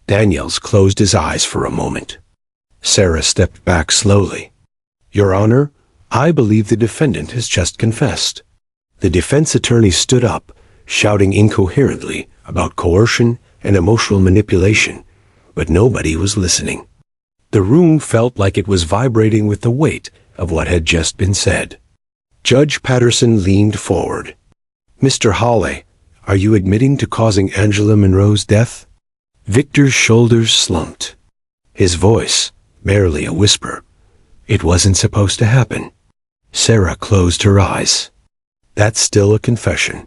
Daniels closed his eyes for a moment. Sarah stepped back slowly. "Your Honor, I believe the defendant has just confessed." The defense attorney stood up, shouting incoherently about coercion and emotional manipulation, but nobody was listening. The room felt like it was vibrating with the weight of what had just been said. Judge Patterson leaned forward. "Mr. Hawley, are you admitting to causing Angela Monroe's death?" Victor's shoulders slumped. His voice, merely a whisper. It wasn't supposed to happen. Sarah closed her eyes. "That's still a confession."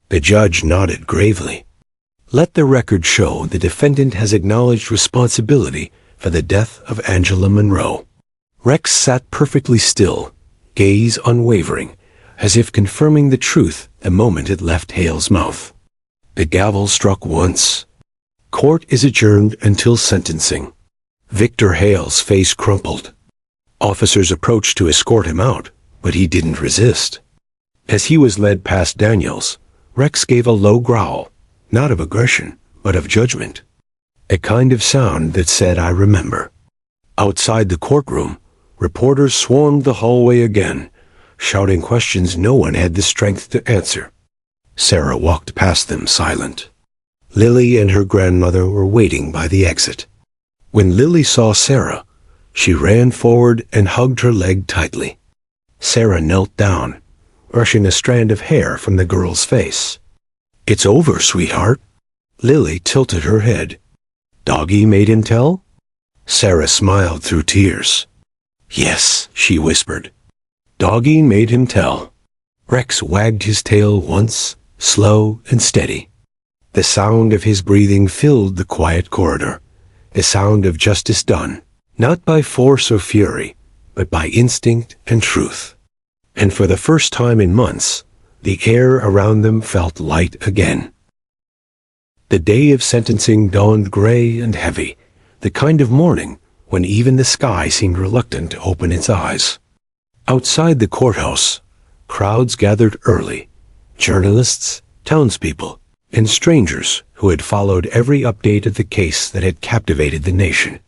The judge nodded gravely. "Let the record show the defendant has acknowledged responsibility for the death of Angela Monroe." Rex sat perfectly still, gaze unwavering, as if confirming the truth the moment it left Hale's mouth. The gavel struck once. "Court is adjourned until sentencing." Victor Hale's face crumpled. Officers approached to escort him out, but he didn't resist. As he was led past Daniels, Rex gave a low growl, not of aggression, but of judgment. A kind of sound that said, "I remember." Outside the courtroom, reporters swarmed the hallway again, shouting questions no one had the strength to answer. Sarah walked past them silent. Lily and her grandmother were waiting by the exit. When Lily saw Sarah, she ran forward and hugged her leg tightly. Sarah knelt down, brushing a strand of hair from the girl's face. "It's over, sweetheart." Lily tilted her head. "Doggy made him tell?" Sarah smiled through tears. "Yes," she whispered. "Doggy made him tell." Rex wagged his tail once, slow and steady. The sound of his breathing filled the quiet corridor, a sound of justice done, not by force or fury, but by instinct and truth. And for the first time in months, the air around them felt light again. The day of sentencing dawned gray and heavy, the kind of morning when even the sky seemed reluctant to open its eyes. Outside the courthouse, crowds gathered early, journalists, townspeople, and strangers who had followed every update of the case that had captivated the nation.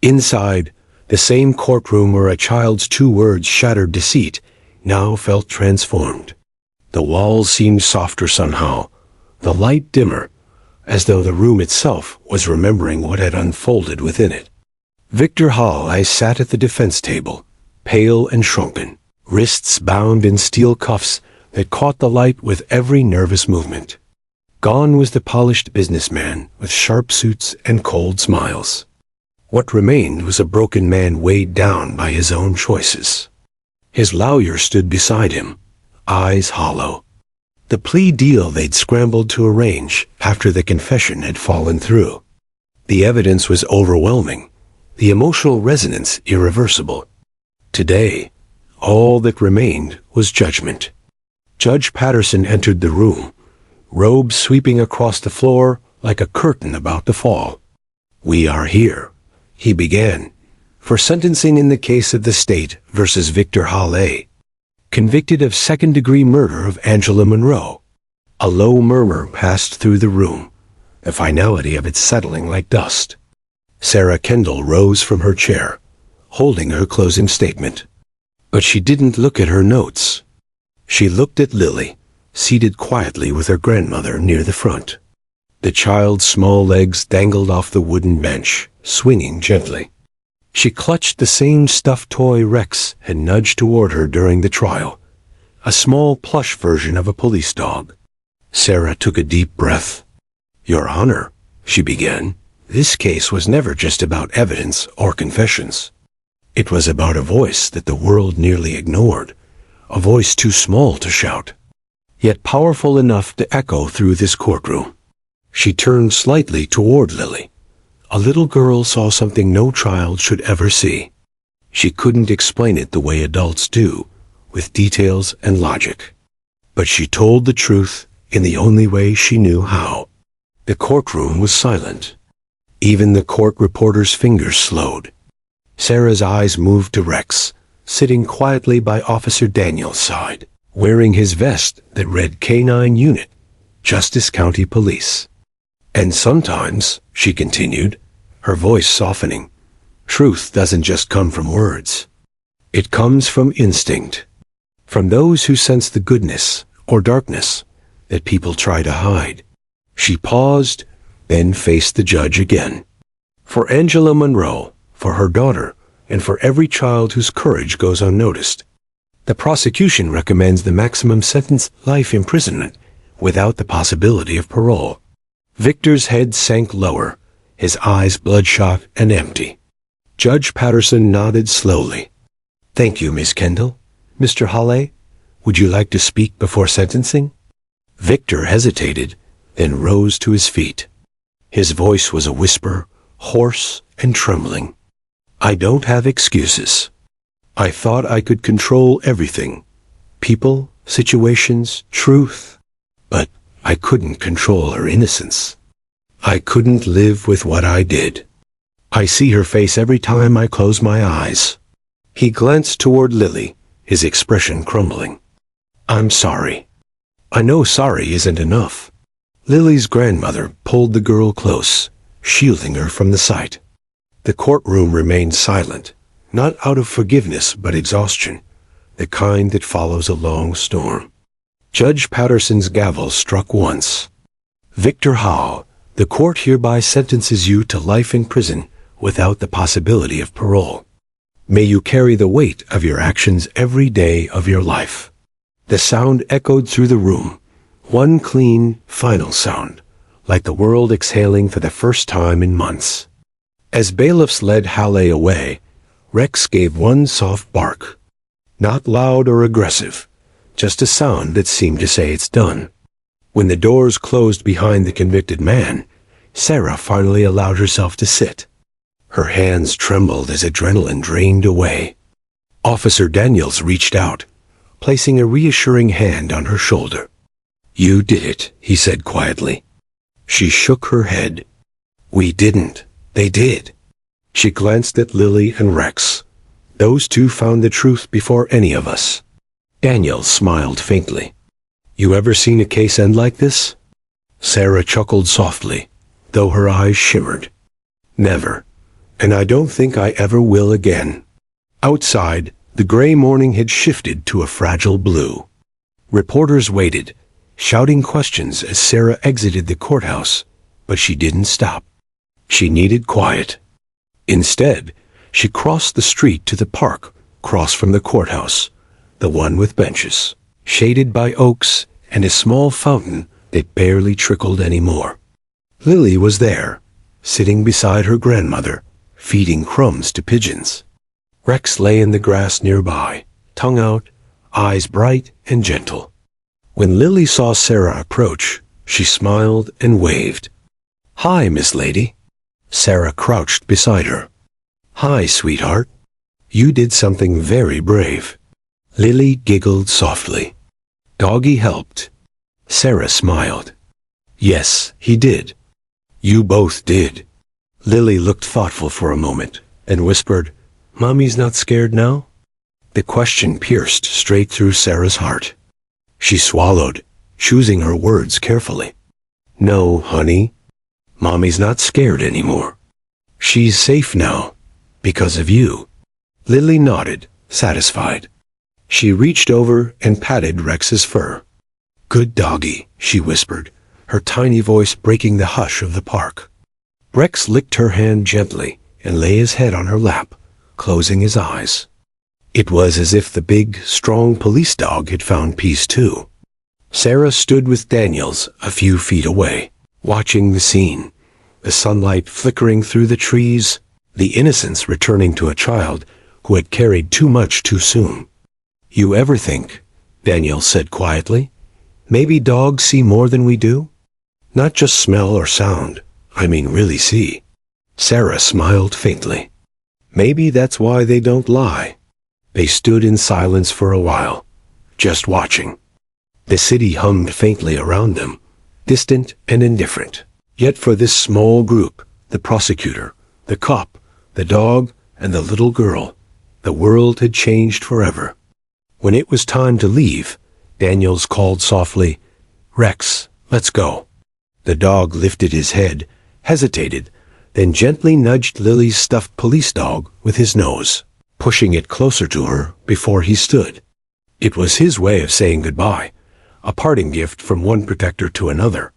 Inside, the same courtroom where a child's 2 words shattered deceit now felt transformed. The walls seemed softer somehow, the light dimmer, as though the room itself was remembering what had unfolded within it. Victor Hawley sat at the defense table, pale and shrunken, wrists bound in steel cuffs that caught the light with every nervous movement. Gone was the polished businessman with sharp suits and cold smiles. What remained was a broken man weighed down by his own choices. His lawyer stood beside him, eyes hollow. The plea deal they'd scrambled to arrange after the confession had fallen through. The evidence was overwhelming, the emotional resonance irreversible. Today, all that remained was judgment. Judge Patterson entered the room, robes sweeping across the floor like a curtain about to fall. "We are here," he began, "for sentencing in the case of the state versus Victor Hawley, convicted of second-degree murder of Angela Monroe. A low murmur passed through the room, the finality of it settling like dust. Sarah Kendall rose from her chair, holding her closing statement. But she didn't look at her notes. She looked at Lily, seated quietly with her grandmother near the front. The child's small legs dangled off the wooden bench, swinging gently. She clutched the same stuffed toy Rex had nudged toward her during the trial, a small plush version of a police dog. Sarah took a deep breath. "Your Honor," she began, "this case was never just about evidence or confessions. It was about a voice that the world nearly ignored, a voice too small to shout, yet powerful enough to echo through this courtroom." She turned slightly toward Lily. A little girl saw something no child should ever see. She couldn't explain it the way adults do, with details and logic. But she told the truth in the only way she knew how. The courtroom was silent. Even the court reporter's fingers slowed. Sarah's eyes moved to Rex, sitting quietly by Officer Daniel's side, wearing his vest that read K-9 Unit, Justice County Police. "And sometimes," she continued, her voice softening, "truth doesn't just come from words. It comes from instinct, from those who sense the goodness or darkness that people try to hide." She paused, then faced the judge again. "For Angela Monroe, for her daughter, and for every child whose courage goes unnoticed, the prosecution recommends the maximum sentence, life imprisonment, without the possibility of parole." Victor's head sank lower, his eyes bloodshot and empty. Judge Patterson nodded slowly. "Thank you, Miss Kendall. Mr. Halley, would you like to speak before sentencing?" Victor hesitated, then rose to his feet. His voice was a whisper, hoarse and trembling. "I don't have excuses. I thought I could control everything. People, situations, truth. But I couldn't control her innocence. I couldn't live with what I did. I see her face every time I close my eyes." He glanced toward Lily, his expression crumbling. "I'm sorry. I know sorry isn't enough." Lily's grandmother pulled the girl close, shielding her from the sight. The courtroom remained silent, not out of forgiveness but exhaustion, the kind that follows a long storm. Judge Patterson's gavel struck once. "Victor Hall, the court hereby sentences you to life in prison without the possibility of parole. May you carry the weight of your actions every day of your life." The sound echoed through the room, one clean, final sound, like the world exhaling for the first time in months. As bailiffs led Halley away, Rex gave one soft bark. Not loud or aggressive, just a sound that seemed to say it's done. When the doors closed behind the convicted man, Sarah finally allowed herself to sit. Her hands trembled as adrenaline drained away. Officer Daniels reached out, placing a reassuring hand on her shoulder. "You did it," he said quietly. She shook her head. "We didn't. They did." She glanced at Lily and Rex. "Those two found the truth before any of us." Daniel smiled faintly. "You ever seen a case end like this?" Sarah chuckled softly, though her eyes shimmered. "Never. And I don't think I ever will again." Outside, the gray morning had shifted to a fragile blue. Reporters waited, shouting questions as Sarah exited the courthouse, but she didn't stop. She needed quiet. Instead, she crossed the street to the park across from the courthouse, the one with benches, shaded by oaks and a small fountain that barely trickled anymore. Lily was there, sitting beside her grandmother, feeding crumbs to pigeons. Rex lay in the grass nearby, tongue out, eyes bright and gentle. When Lily saw Sarah approach, she smiled and waved. "Hi, Miss Lady." Sarah crouched beside her. "Hi, sweetheart. You did something very brave." Lily giggled softly. "Doggy helped." Sarah smiled. "Yes, he did. You both did." Lily looked thoughtful for a moment and whispered, "Mommy's not scared now?" The question pierced straight through Sarah's heart. She swallowed, choosing her words carefully. "No, honey. Mommy's not scared anymore. She's safe now, because of you." Lily nodded, satisfied. She reached over and patted Rex's fur. "Good doggy," she whispered, her tiny voice breaking the hush of the park. Rex licked her hand gently and lay his head on her lap, closing his eyes. It was as if the big, strong police dog had found peace too. Sarah stood with Daniels a few feet away, watching the scene, the sunlight flickering through the trees, the innocence returning to a child who had carried too much too soon. "You ever think," Daniels said quietly, "maybe dogs see more than we do? Not just smell or sound, I mean really see." Sarah smiled faintly. "Maybe that's why they don't lie." They stood in silence for a while, just watching. The city hummed faintly around them, distant and indifferent. Yet for this small group, the prosecutor, the cop, the dog, and the little girl, the world had changed forever. When it was time to leave, Daniels called softly, "Rex, let's go." The dog lifted his head, hesitated, then gently nudged Lily's stuffed police dog with his nose, pushing it closer to her before he stood. It was his way of saying goodbye, a parting gift from one protector to another.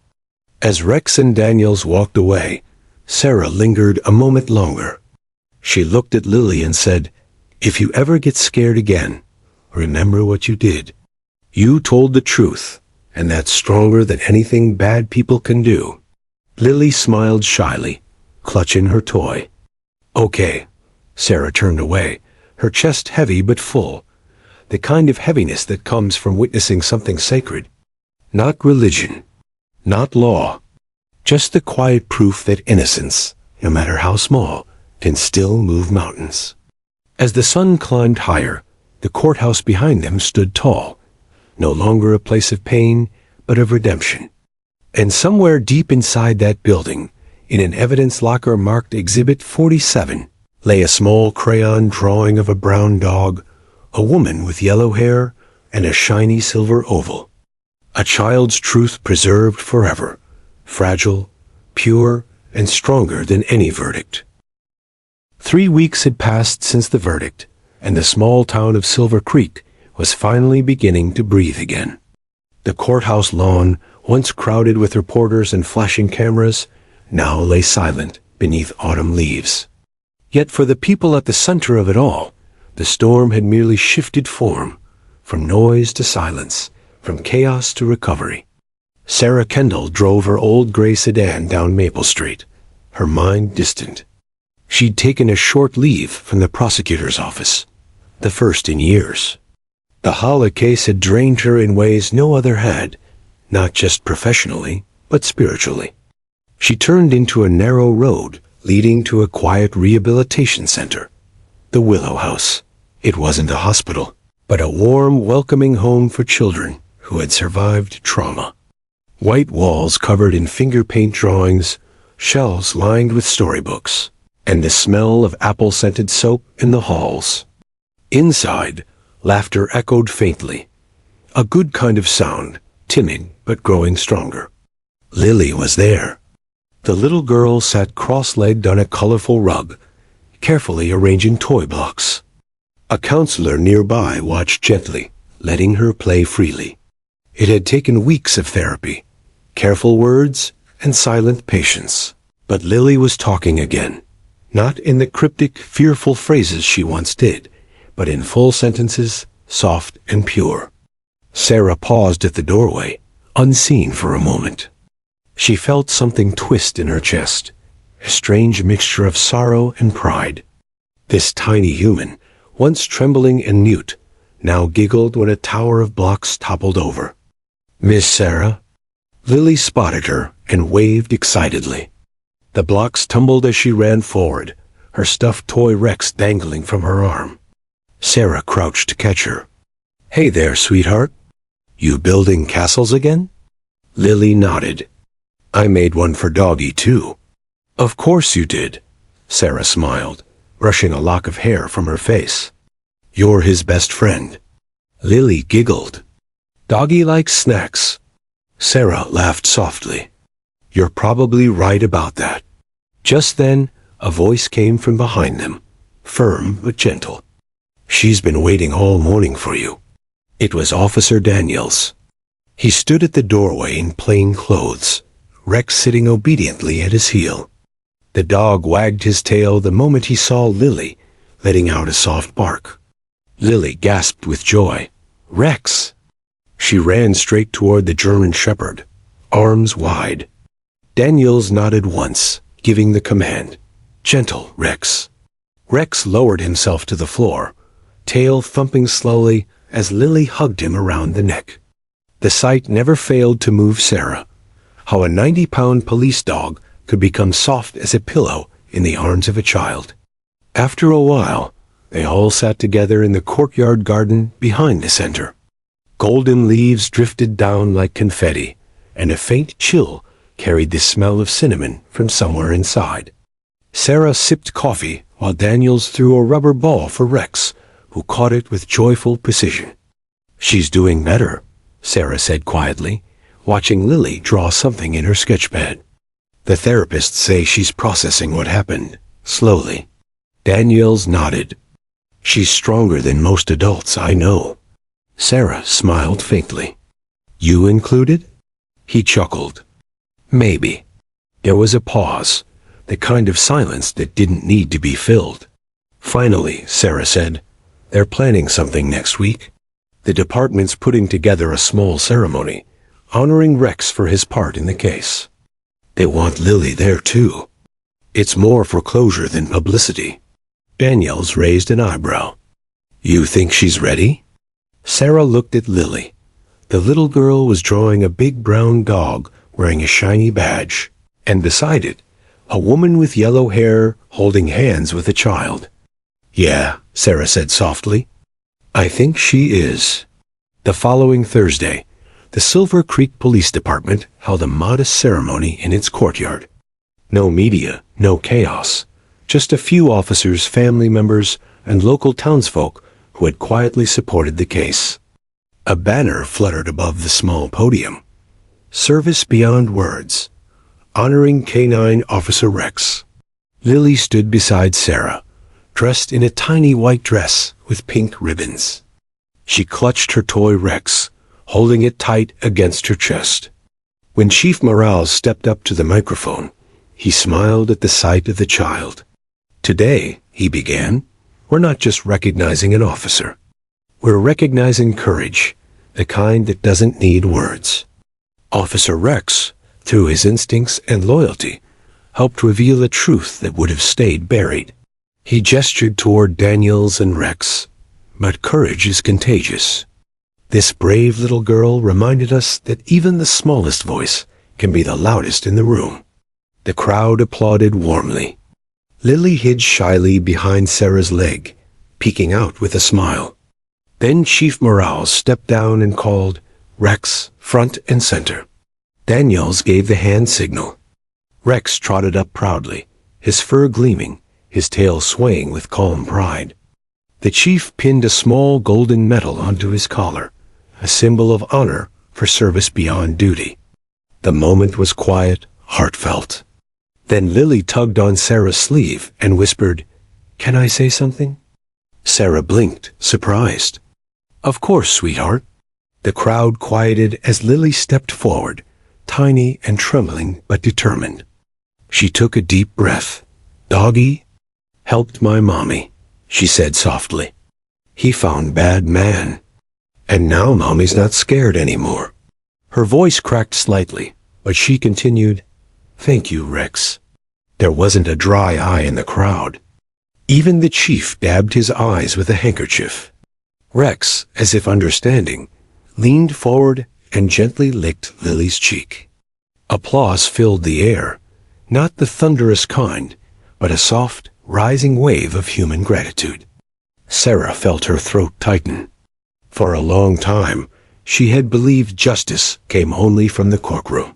As Rex and Daniels walked away, Sarah lingered a moment longer. She looked at Lily and said, "If you ever get scared again, remember what you did. You told the truth, and that's stronger than anything bad people can do." Lily smiled shyly, clutching her toy. "Okay." Sarah turned away, her chest heavy but full, the kind of heaviness that comes from witnessing something sacred. Not religion, not law, just the quiet proof that innocence, no matter how small, can still move mountains. As the sun climbed higher, the courthouse behind them stood tall, no longer a place of pain, but of redemption. And somewhere deep inside that building, in an evidence locker marked Exhibit 47, lay a small crayon drawing of a brown dog, a woman with yellow hair, and a shiny silver oval. A child's truth preserved forever, fragile, pure, and stronger than any verdict. 3 weeks had passed since the verdict, and the small town of Silver Creek was finally beginning to breathe again. The courthouse lawn, once crowded with reporters and flashing cameras, now lay silent beneath autumn leaves. Yet for the people at the center of it all, the storm had merely shifted form, from noise to silence, from chaos to recovery. Sarah Kendall drove her old gray sedan down Maple Street, her mind distant. She'd taken a short leave from the prosecutor's office, the first in years. The Hala case had drained her in ways no other had, not just professionally, but spiritually. She turned into a narrow road leading to a quiet rehabilitation center, the Willow House. It wasn't a hospital, but a warm, welcoming home for children who had survived trauma. White walls covered in finger paint drawings, shelves lined with storybooks, and the smell of apple-scented soap in the halls. Inside, laughter echoed faintly, a good kind of sound, timid but growing stronger. Lily was there. The little girl sat cross-legged on a colorful rug, carefully arranging toy blocks. A counselor nearby watched gently, letting her play freely. It had taken weeks of therapy, careful words, and silent patience. But Lily was talking again, not in the cryptic, fearful phrases she once did, but in full sentences, soft and pure. Sarah paused at the doorway, unseen for a moment. She felt something twist in her chest, a strange mixture of sorrow and pride. This tiny human, once trembling and mute, now giggled when a tower of blocks toppled over. "Miss Sarah?" Lily spotted her and waved excitedly. The blocks tumbled as she ran forward, her stuffed toy Rex dangling from her arm. Sarah crouched to catch her. "Hey there, sweetheart. You building castles again?" Lily nodded. "I made one for Doggy, too." "Of course you did," Sarah smiled, brushing a lock of hair from her face. "You're his best friend." Lily giggled. "Doggy likes snacks. Sarah laughed softly. You're probably right about that. Just then, a voice came from behind them, firm but gentle. She's been waiting all morning for you. It was Officer Daniels. He stood at the doorway in plain clothes, Rex sitting obediently at his heel. The dog wagged his tail the moment he saw Lily, letting out a soft bark. Lily gasped with joy. Rex! She ran straight toward the German Shepherd, arms wide. Daniels nodded once, giving the command, Gentle, Rex. Rex lowered himself to the floor, tail thumping slowly as Lily hugged him around the neck. The sight never failed to move Sarah. How a 90-pound police dog could become soft as a pillow in the arms of a child. After a while, they all sat together in the courtyard garden behind the center. Golden leaves drifted down like confetti, and a faint chill carried the smell of cinnamon from somewhere inside. Sarah sipped coffee while Daniels threw a rubber ball for Rex, who caught it with joyful precision. She's doing better, Sarah said quietly, watching Lily draw something in her sketchpad. The therapists say she's processing what happened, slowly. Daniels nodded. She's stronger than most adults I know. Sarah smiled faintly. You included? He chuckled. Maybe. There was a pause, the kind of silence that didn't need to be filled. Finally, Sarah said, they're planning something next week. The department's putting together a small ceremony, honoring Rex for his part in the case. They want Lily there too. It's more for closure than publicity. Daniels raised an eyebrow. You think she's ready? Sarah looked at Lily. The little girl was drawing a big brown dog wearing a shiny badge, and beside it, a woman with yellow hair holding hands with a child. Yeah, Sarah said softly. I think she is. The following Thursday, the Silver Creek Police Department held a modest ceremony in its courtyard. No media, no chaos, just a few officers, family members, and local townsfolk who had quietly supported the case. A banner fluttered above the small podium. Service Beyond Words, honoring K9 Officer Rex. Lily stood beside Sarah, dressed in a tiny white dress with pink ribbons. She clutched her toy Rex, holding it tight against her chest. When Chief Morales stepped up to the microphone, he smiled at the sight of the child. Today, he began, we're not just recognizing an officer. We're recognizing courage, the kind that doesn't need words. Officer Rex, through his instincts and loyalty, helped reveal a truth that would have stayed buried. He gestured toward Daniels and Rex, but courage is contagious. This brave little girl reminded us that even the smallest voice can be the loudest in the room. The crowd applauded warmly. Lily hid shyly behind Sarah's leg, peeking out with a smile. Then Chief Morales stepped down and called, Rex, front and center. Daniels gave the hand signal. Rex trotted up proudly, his fur gleaming, his tail swaying with calm pride. The chief pinned a small golden medal onto his collar, a symbol of honor for service beyond duty. The moment was quiet, heartfelt. Then Lily tugged on Sarah's sleeve and whispered, Can I say something? Sarah blinked, surprised. Of course, sweetheart. The crowd quieted as Lily stepped forward, tiny and trembling but determined. She took a deep breath. Doggy helped my mommy, she said softly. He found bad man. And now Mommy's not scared anymore. Her voice cracked slightly, but she continued, Thank you, Rex. There wasn't a dry eye in the crowd. Even the chief dabbed his eyes with a handkerchief. Rex, as if understanding, leaned forward and gently licked Lily's cheek. Applause filled the air, not the thunderous kind, but a soft, rising wave of human gratitude. Sarah felt her throat tighten. For a long time, she had believed justice came only from the courtroom.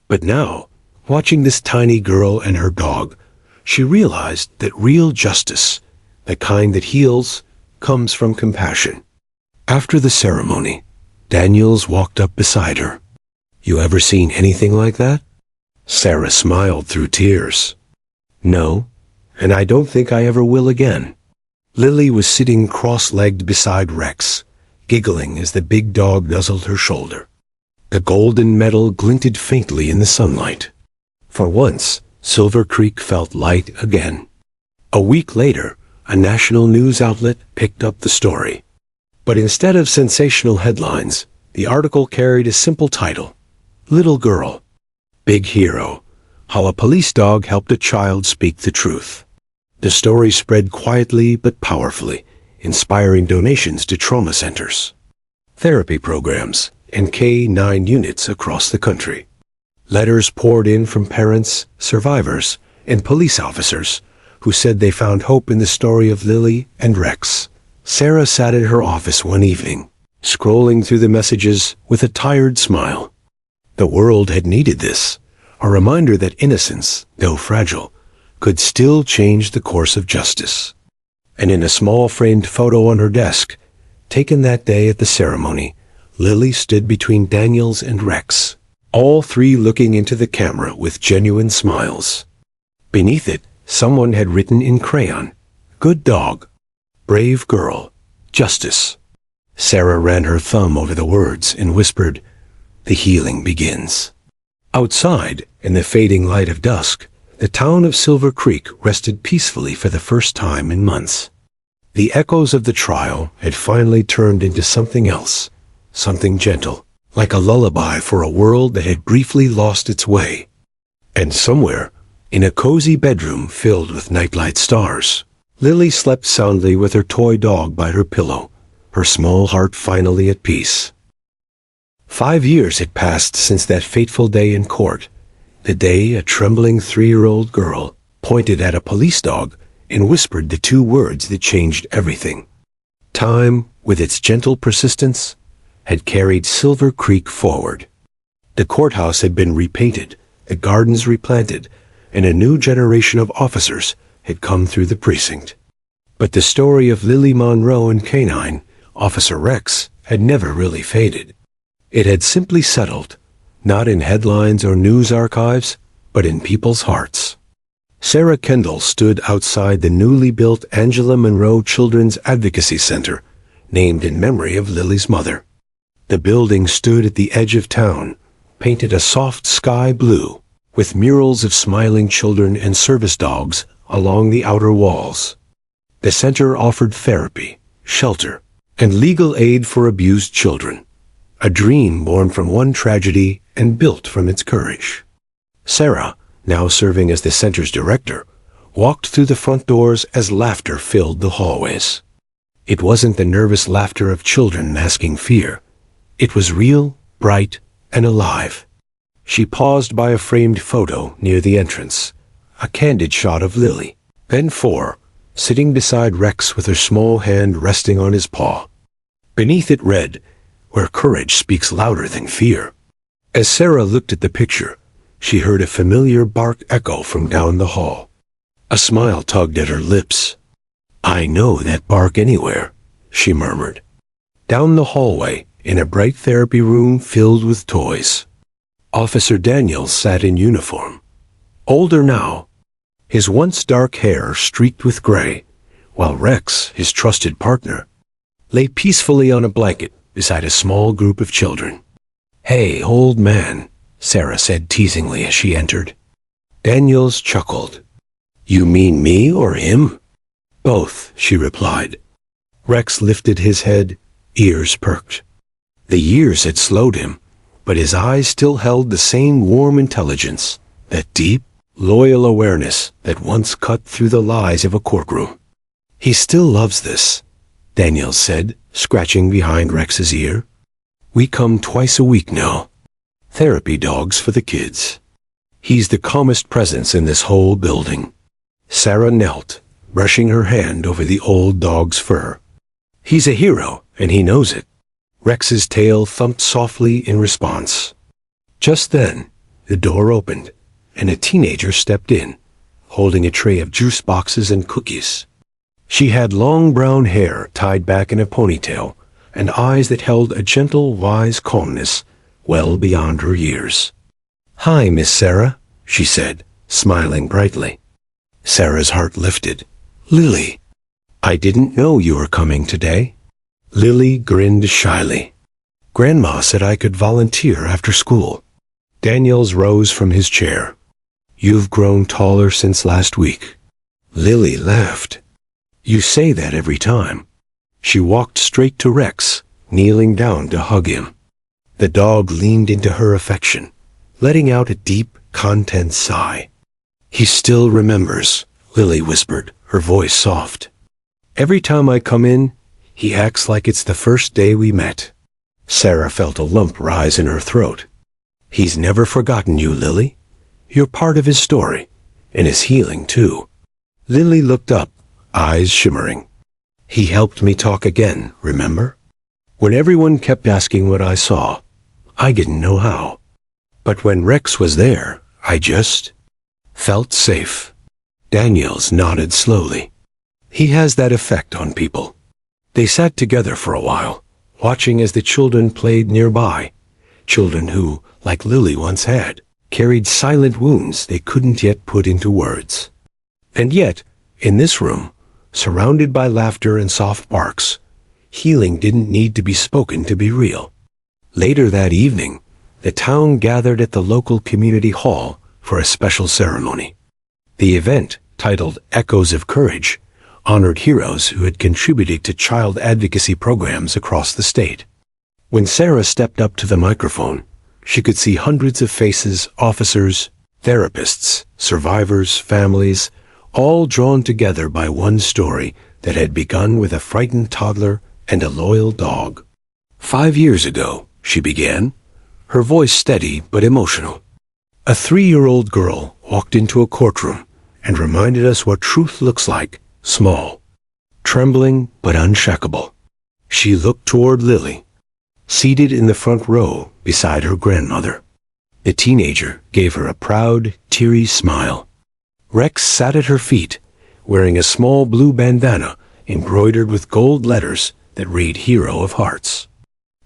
But now, watching this tiny girl and her dog, she realized that real justice, the kind that heals, comes from compassion. After the ceremony, Daniels walked up beside her. You ever seen anything like that? Sarah smiled through tears. No, and I don't think I ever will again. Lily was sitting cross-legged beside Rex, giggling as the big dog nuzzled her shoulder. The golden metal glinted faintly in the sunlight. For once, Silver Creek felt light again. A week later, a national news outlet picked up the story. But instead of sensational headlines, the article carried a simple title: Little Girl, Big Hero, How a Police Dog Helped a Child Speak the Truth. The story spread quietly but powerfully, inspiring donations to trauma centers, therapy programs, and K-9 units across the country. Letters poured in from parents, survivors, and police officers who said they found hope in the story of Lily and Rex. Sarah sat at her office one evening, scrolling through the messages with a tired smile. The world had needed this, a reminder that innocence, though fragile, could still change the course of justice. And in a small framed photo on her desk, taken that day at the ceremony, Lily stood between Daniels and Rex, all three looking into the camera with genuine smiles. Beneath it, someone had written in crayon, "Good dog, brave girl, justice." Sarah ran her thumb over the words and whispered, "The healing begins." Outside, in the fading light of dusk, the town of Silver Creek rested peacefully for the first time in months. The echoes of the trial had finally turned into something else, something gentle, like a lullaby for a world that had briefly lost its way. And somewhere, in a cozy bedroom filled with nightlight stars, Lily slept soundly with her toy dog by her pillow, her small heart finally at peace. 5 years had passed since that fateful day in court, the day a trembling 3-year-old girl pointed at a police dog and whispered the 2 words that changed everything. Time, with its gentle persistence, had carried Silver Creek forward. The courthouse had been repainted, the gardens replanted, and a new generation of officers had come through the precinct. But the story of Lily Monroe and K-9, Officer Rex, had never really faded. It had simply settled, not in headlines or news archives, but in people's hearts. Sarah Kendall stood outside the newly built Angela Monroe Children's Advocacy Center, named in memory of Lily's mother. The building stood at the edge of town, painted a soft sky blue, with murals of smiling children and service dogs along the outer walls. The center offered therapy, shelter, and legal aid for abused children, a dream born from one tragedy and built from its courage. Sarah, now serving as the center's director, walked through the front doors as laughter filled the hallways. It wasn't the nervous laughter of children masking fear. It was real, bright, and alive. She paused by a framed photo near the entrance, a candid shot of Lily, then 4, sitting beside Rex with her small hand resting on his paw. Beneath it read, "Where courage speaks louder than fear." As Sarah looked at the picture, she heard a familiar bark echo from down the hall. A smile tugged at her lips. "I know that bark anywhere," she murmured. Down the hallway, in a bright therapy room filled with toys, Officer Daniels sat in uniform. Older now, his once dark hair streaked with gray, while Rex, his trusted partner, lay peacefully on a blanket beside a small group of children. "Hey, old man," Sarah said teasingly as she entered. Daniels chuckled. "You mean me or him?" "Both," she replied. Rex lifted his head, ears perked. The years had slowed him, but his eyes still held the same warm intelligence, that deep, loyal awareness that once cut through the lies of a courtroom. "He still loves this," Daniels said, scratching behind Rex's ear. "We come twice a week now. Therapy dogs for the kids. He's the calmest presence in this whole building." Sarah knelt, brushing her hand over the old dog's fur. "He's a hero, and he knows it." Rex's tail thumped softly in response. Just then, the door opened, and a teenager stepped in, holding a tray of juice boxes and cookies. She had long brown hair tied back in a ponytail, and eyes that held a gentle, wise calmness, well beyond her years. "Hi, Miss Sarah," she said, smiling brightly. Sarah's heart lifted. "Lily, I didn't know you were coming today." Lily grinned shyly. "Grandma said I could volunteer after school." Daniels rose from his chair. "You've grown taller since last week." Lily laughed. "You say that every time." She walked straight to Rex, kneeling down to hug him. The dog leaned into her affection, letting out a deep, content sigh. "He still remembers," Lily whispered, her voice soft. "Every time I come in, he acts like it's the first day we met." Sarah felt a lump rise in her throat. "He's never forgotten you, Lily. You're part of his story, and his healing, too." Lily looked up, eyes shimmering. "He helped me talk again, remember? When everyone kept asking what I saw, I didn't know how. But when Rex was there, I just felt safe." Daniels nodded slowly. "He has that effect on people." They sat together for a while, watching as the children played nearby. Children who, like Lily once had, carried silent wounds they couldn't yet put into words. And yet, in this room, surrounded by laughter and soft barks, healing didn't need to be spoken to be real. Later that evening, the town gathered at the local community hall for a special ceremony. The event, titled Echoes of Courage, honored heroes who had contributed to child advocacy programs across the state. When Sarah stepped up to the microphone, she could see hundreds of faces, officers, therapists, survivors, families, all drawn together by one story that had begun with a frightened toddler and a loyal dog. "5 years ago," she began, her voice steady but emotional, "a 3-year-old girl walked into a courtroom and reminded us what truth looks like, small, trembling but unshakable." She looked toward Lily, seated in the front row beside her grandmother. The teenager gave her a proud, teary smile. Rex sat at her feet, wearing a small blue bandana embroidered with gold letters that read Hero of Hearts.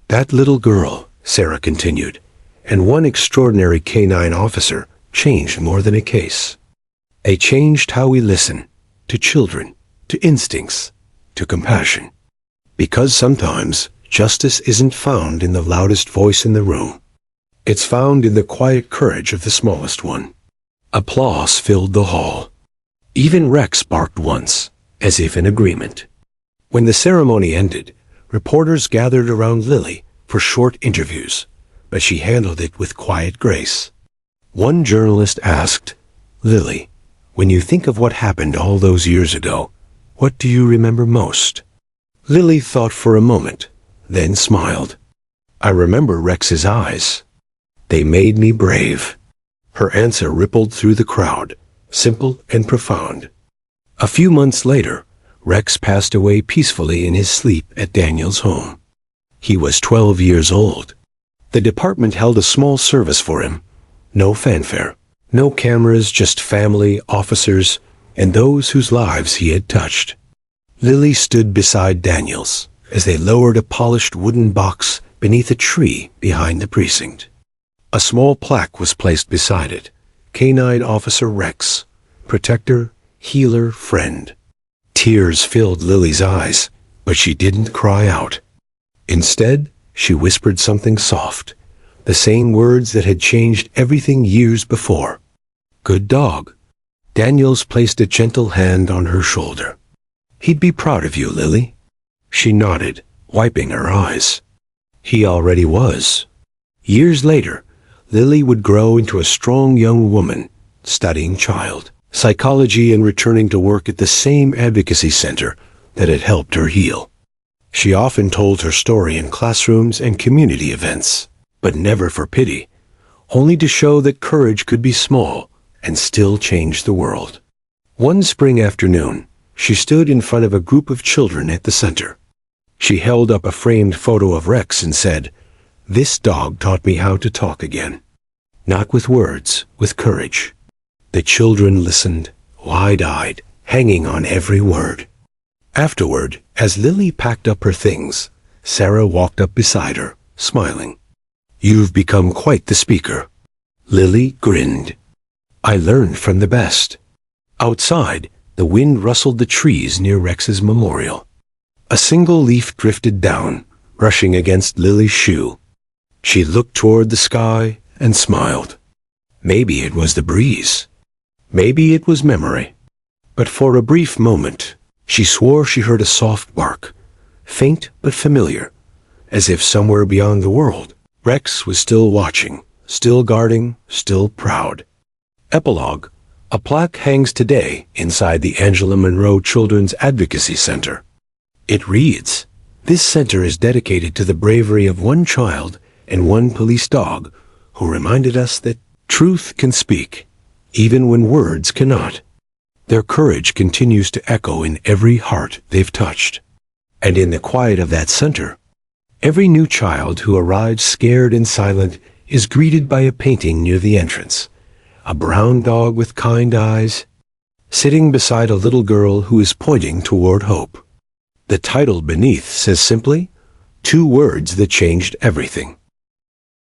"That little girl," Sarah continued, "and one extraordinary canine officer changed more than a case. They changed how we listen, to children, to instincts, to compassion. Because sometimes justice isn't found in the loudest voice in the room. It's found in the quiet courage of the smallest one." Applause filled the hall. Even Rex barked once, as if in agreement. When the ceremony ended, reporters gathered around Lily for short interviews, but she handled it with quiet grace. One journalist asked, "Lily, when you think of what happened all those years ago, what do you remember most?" Lily thought for a moment, then smiled. "I remember Rex's eyes. They made me brave." Her answer rippled through the crowd, simple and profound. A few months later, Rex passed away peacefully in his sleep at Daniel's home. He was 12 years old. The department held a small service for him. No fanfare, no cameras, just family, officers, and those whose lives he had touched. Lily stood beside Daniels as they lowered a polished wooden box beneath a tree behind the precinct. A small plaque was placed beside it. Canine Officer Rex, protector, healer, friend. Tears filled Lily's eyes, but she didn't cry out. Instead, she whispered something soft, the same words that had changed everything years before. "Good dog." Daniels placed a gentle hand on her shoulder. "He'd be proud of you, Lily." She nodded, wiping her eyes. He already was. Years later, Lily would grow into a strong young woman, studying child psychology and returning to work at the same advocacy center that had helped her heal. She often told her story in classrooms and community events, but never for pity, only to show that courage could be small and still change the world. One spring afternoon, she stood in front of a group of children at the center. She held up a framed photo of Rex and said, "This dog taught me how to talk again. Not with words, with courage." The children listened, wide-eyed, hanging on every word. Afterward, as Lily packed up her things, Sarah walked up beside her, smiling. You've become quite the speaker." Lily grinned. "I learned from the best." Outside, the wind rustled the trees near Rex's memorial. A single leaf drifted down, brushing against Lily's shoe. She looked toward the sky and smiled. Maybe it was the breeze. Maybe it was memory. But for a brief moment, she swore she heard a soft bark, faint but familiar, as if somewhere beyond the world, Rex was still watching, still guarding, still proud. Epilogue. A plaque hangs today inside the Angela Monroe Children's Advocacy Center. It reads, "This center is dedicated to the bravery of one child and one police dog who reminded us that truth can speak, even when words cannot. Their courage continues to echo in every heart they've touched. And in the quiet of that center, every new child who arrives scared and silent is greeted by a painting near the entrance. A brown dog with kind eyes, sitting beside a little girl who is pointing toward hope. The title beneath says simply, 2 words that changed everything.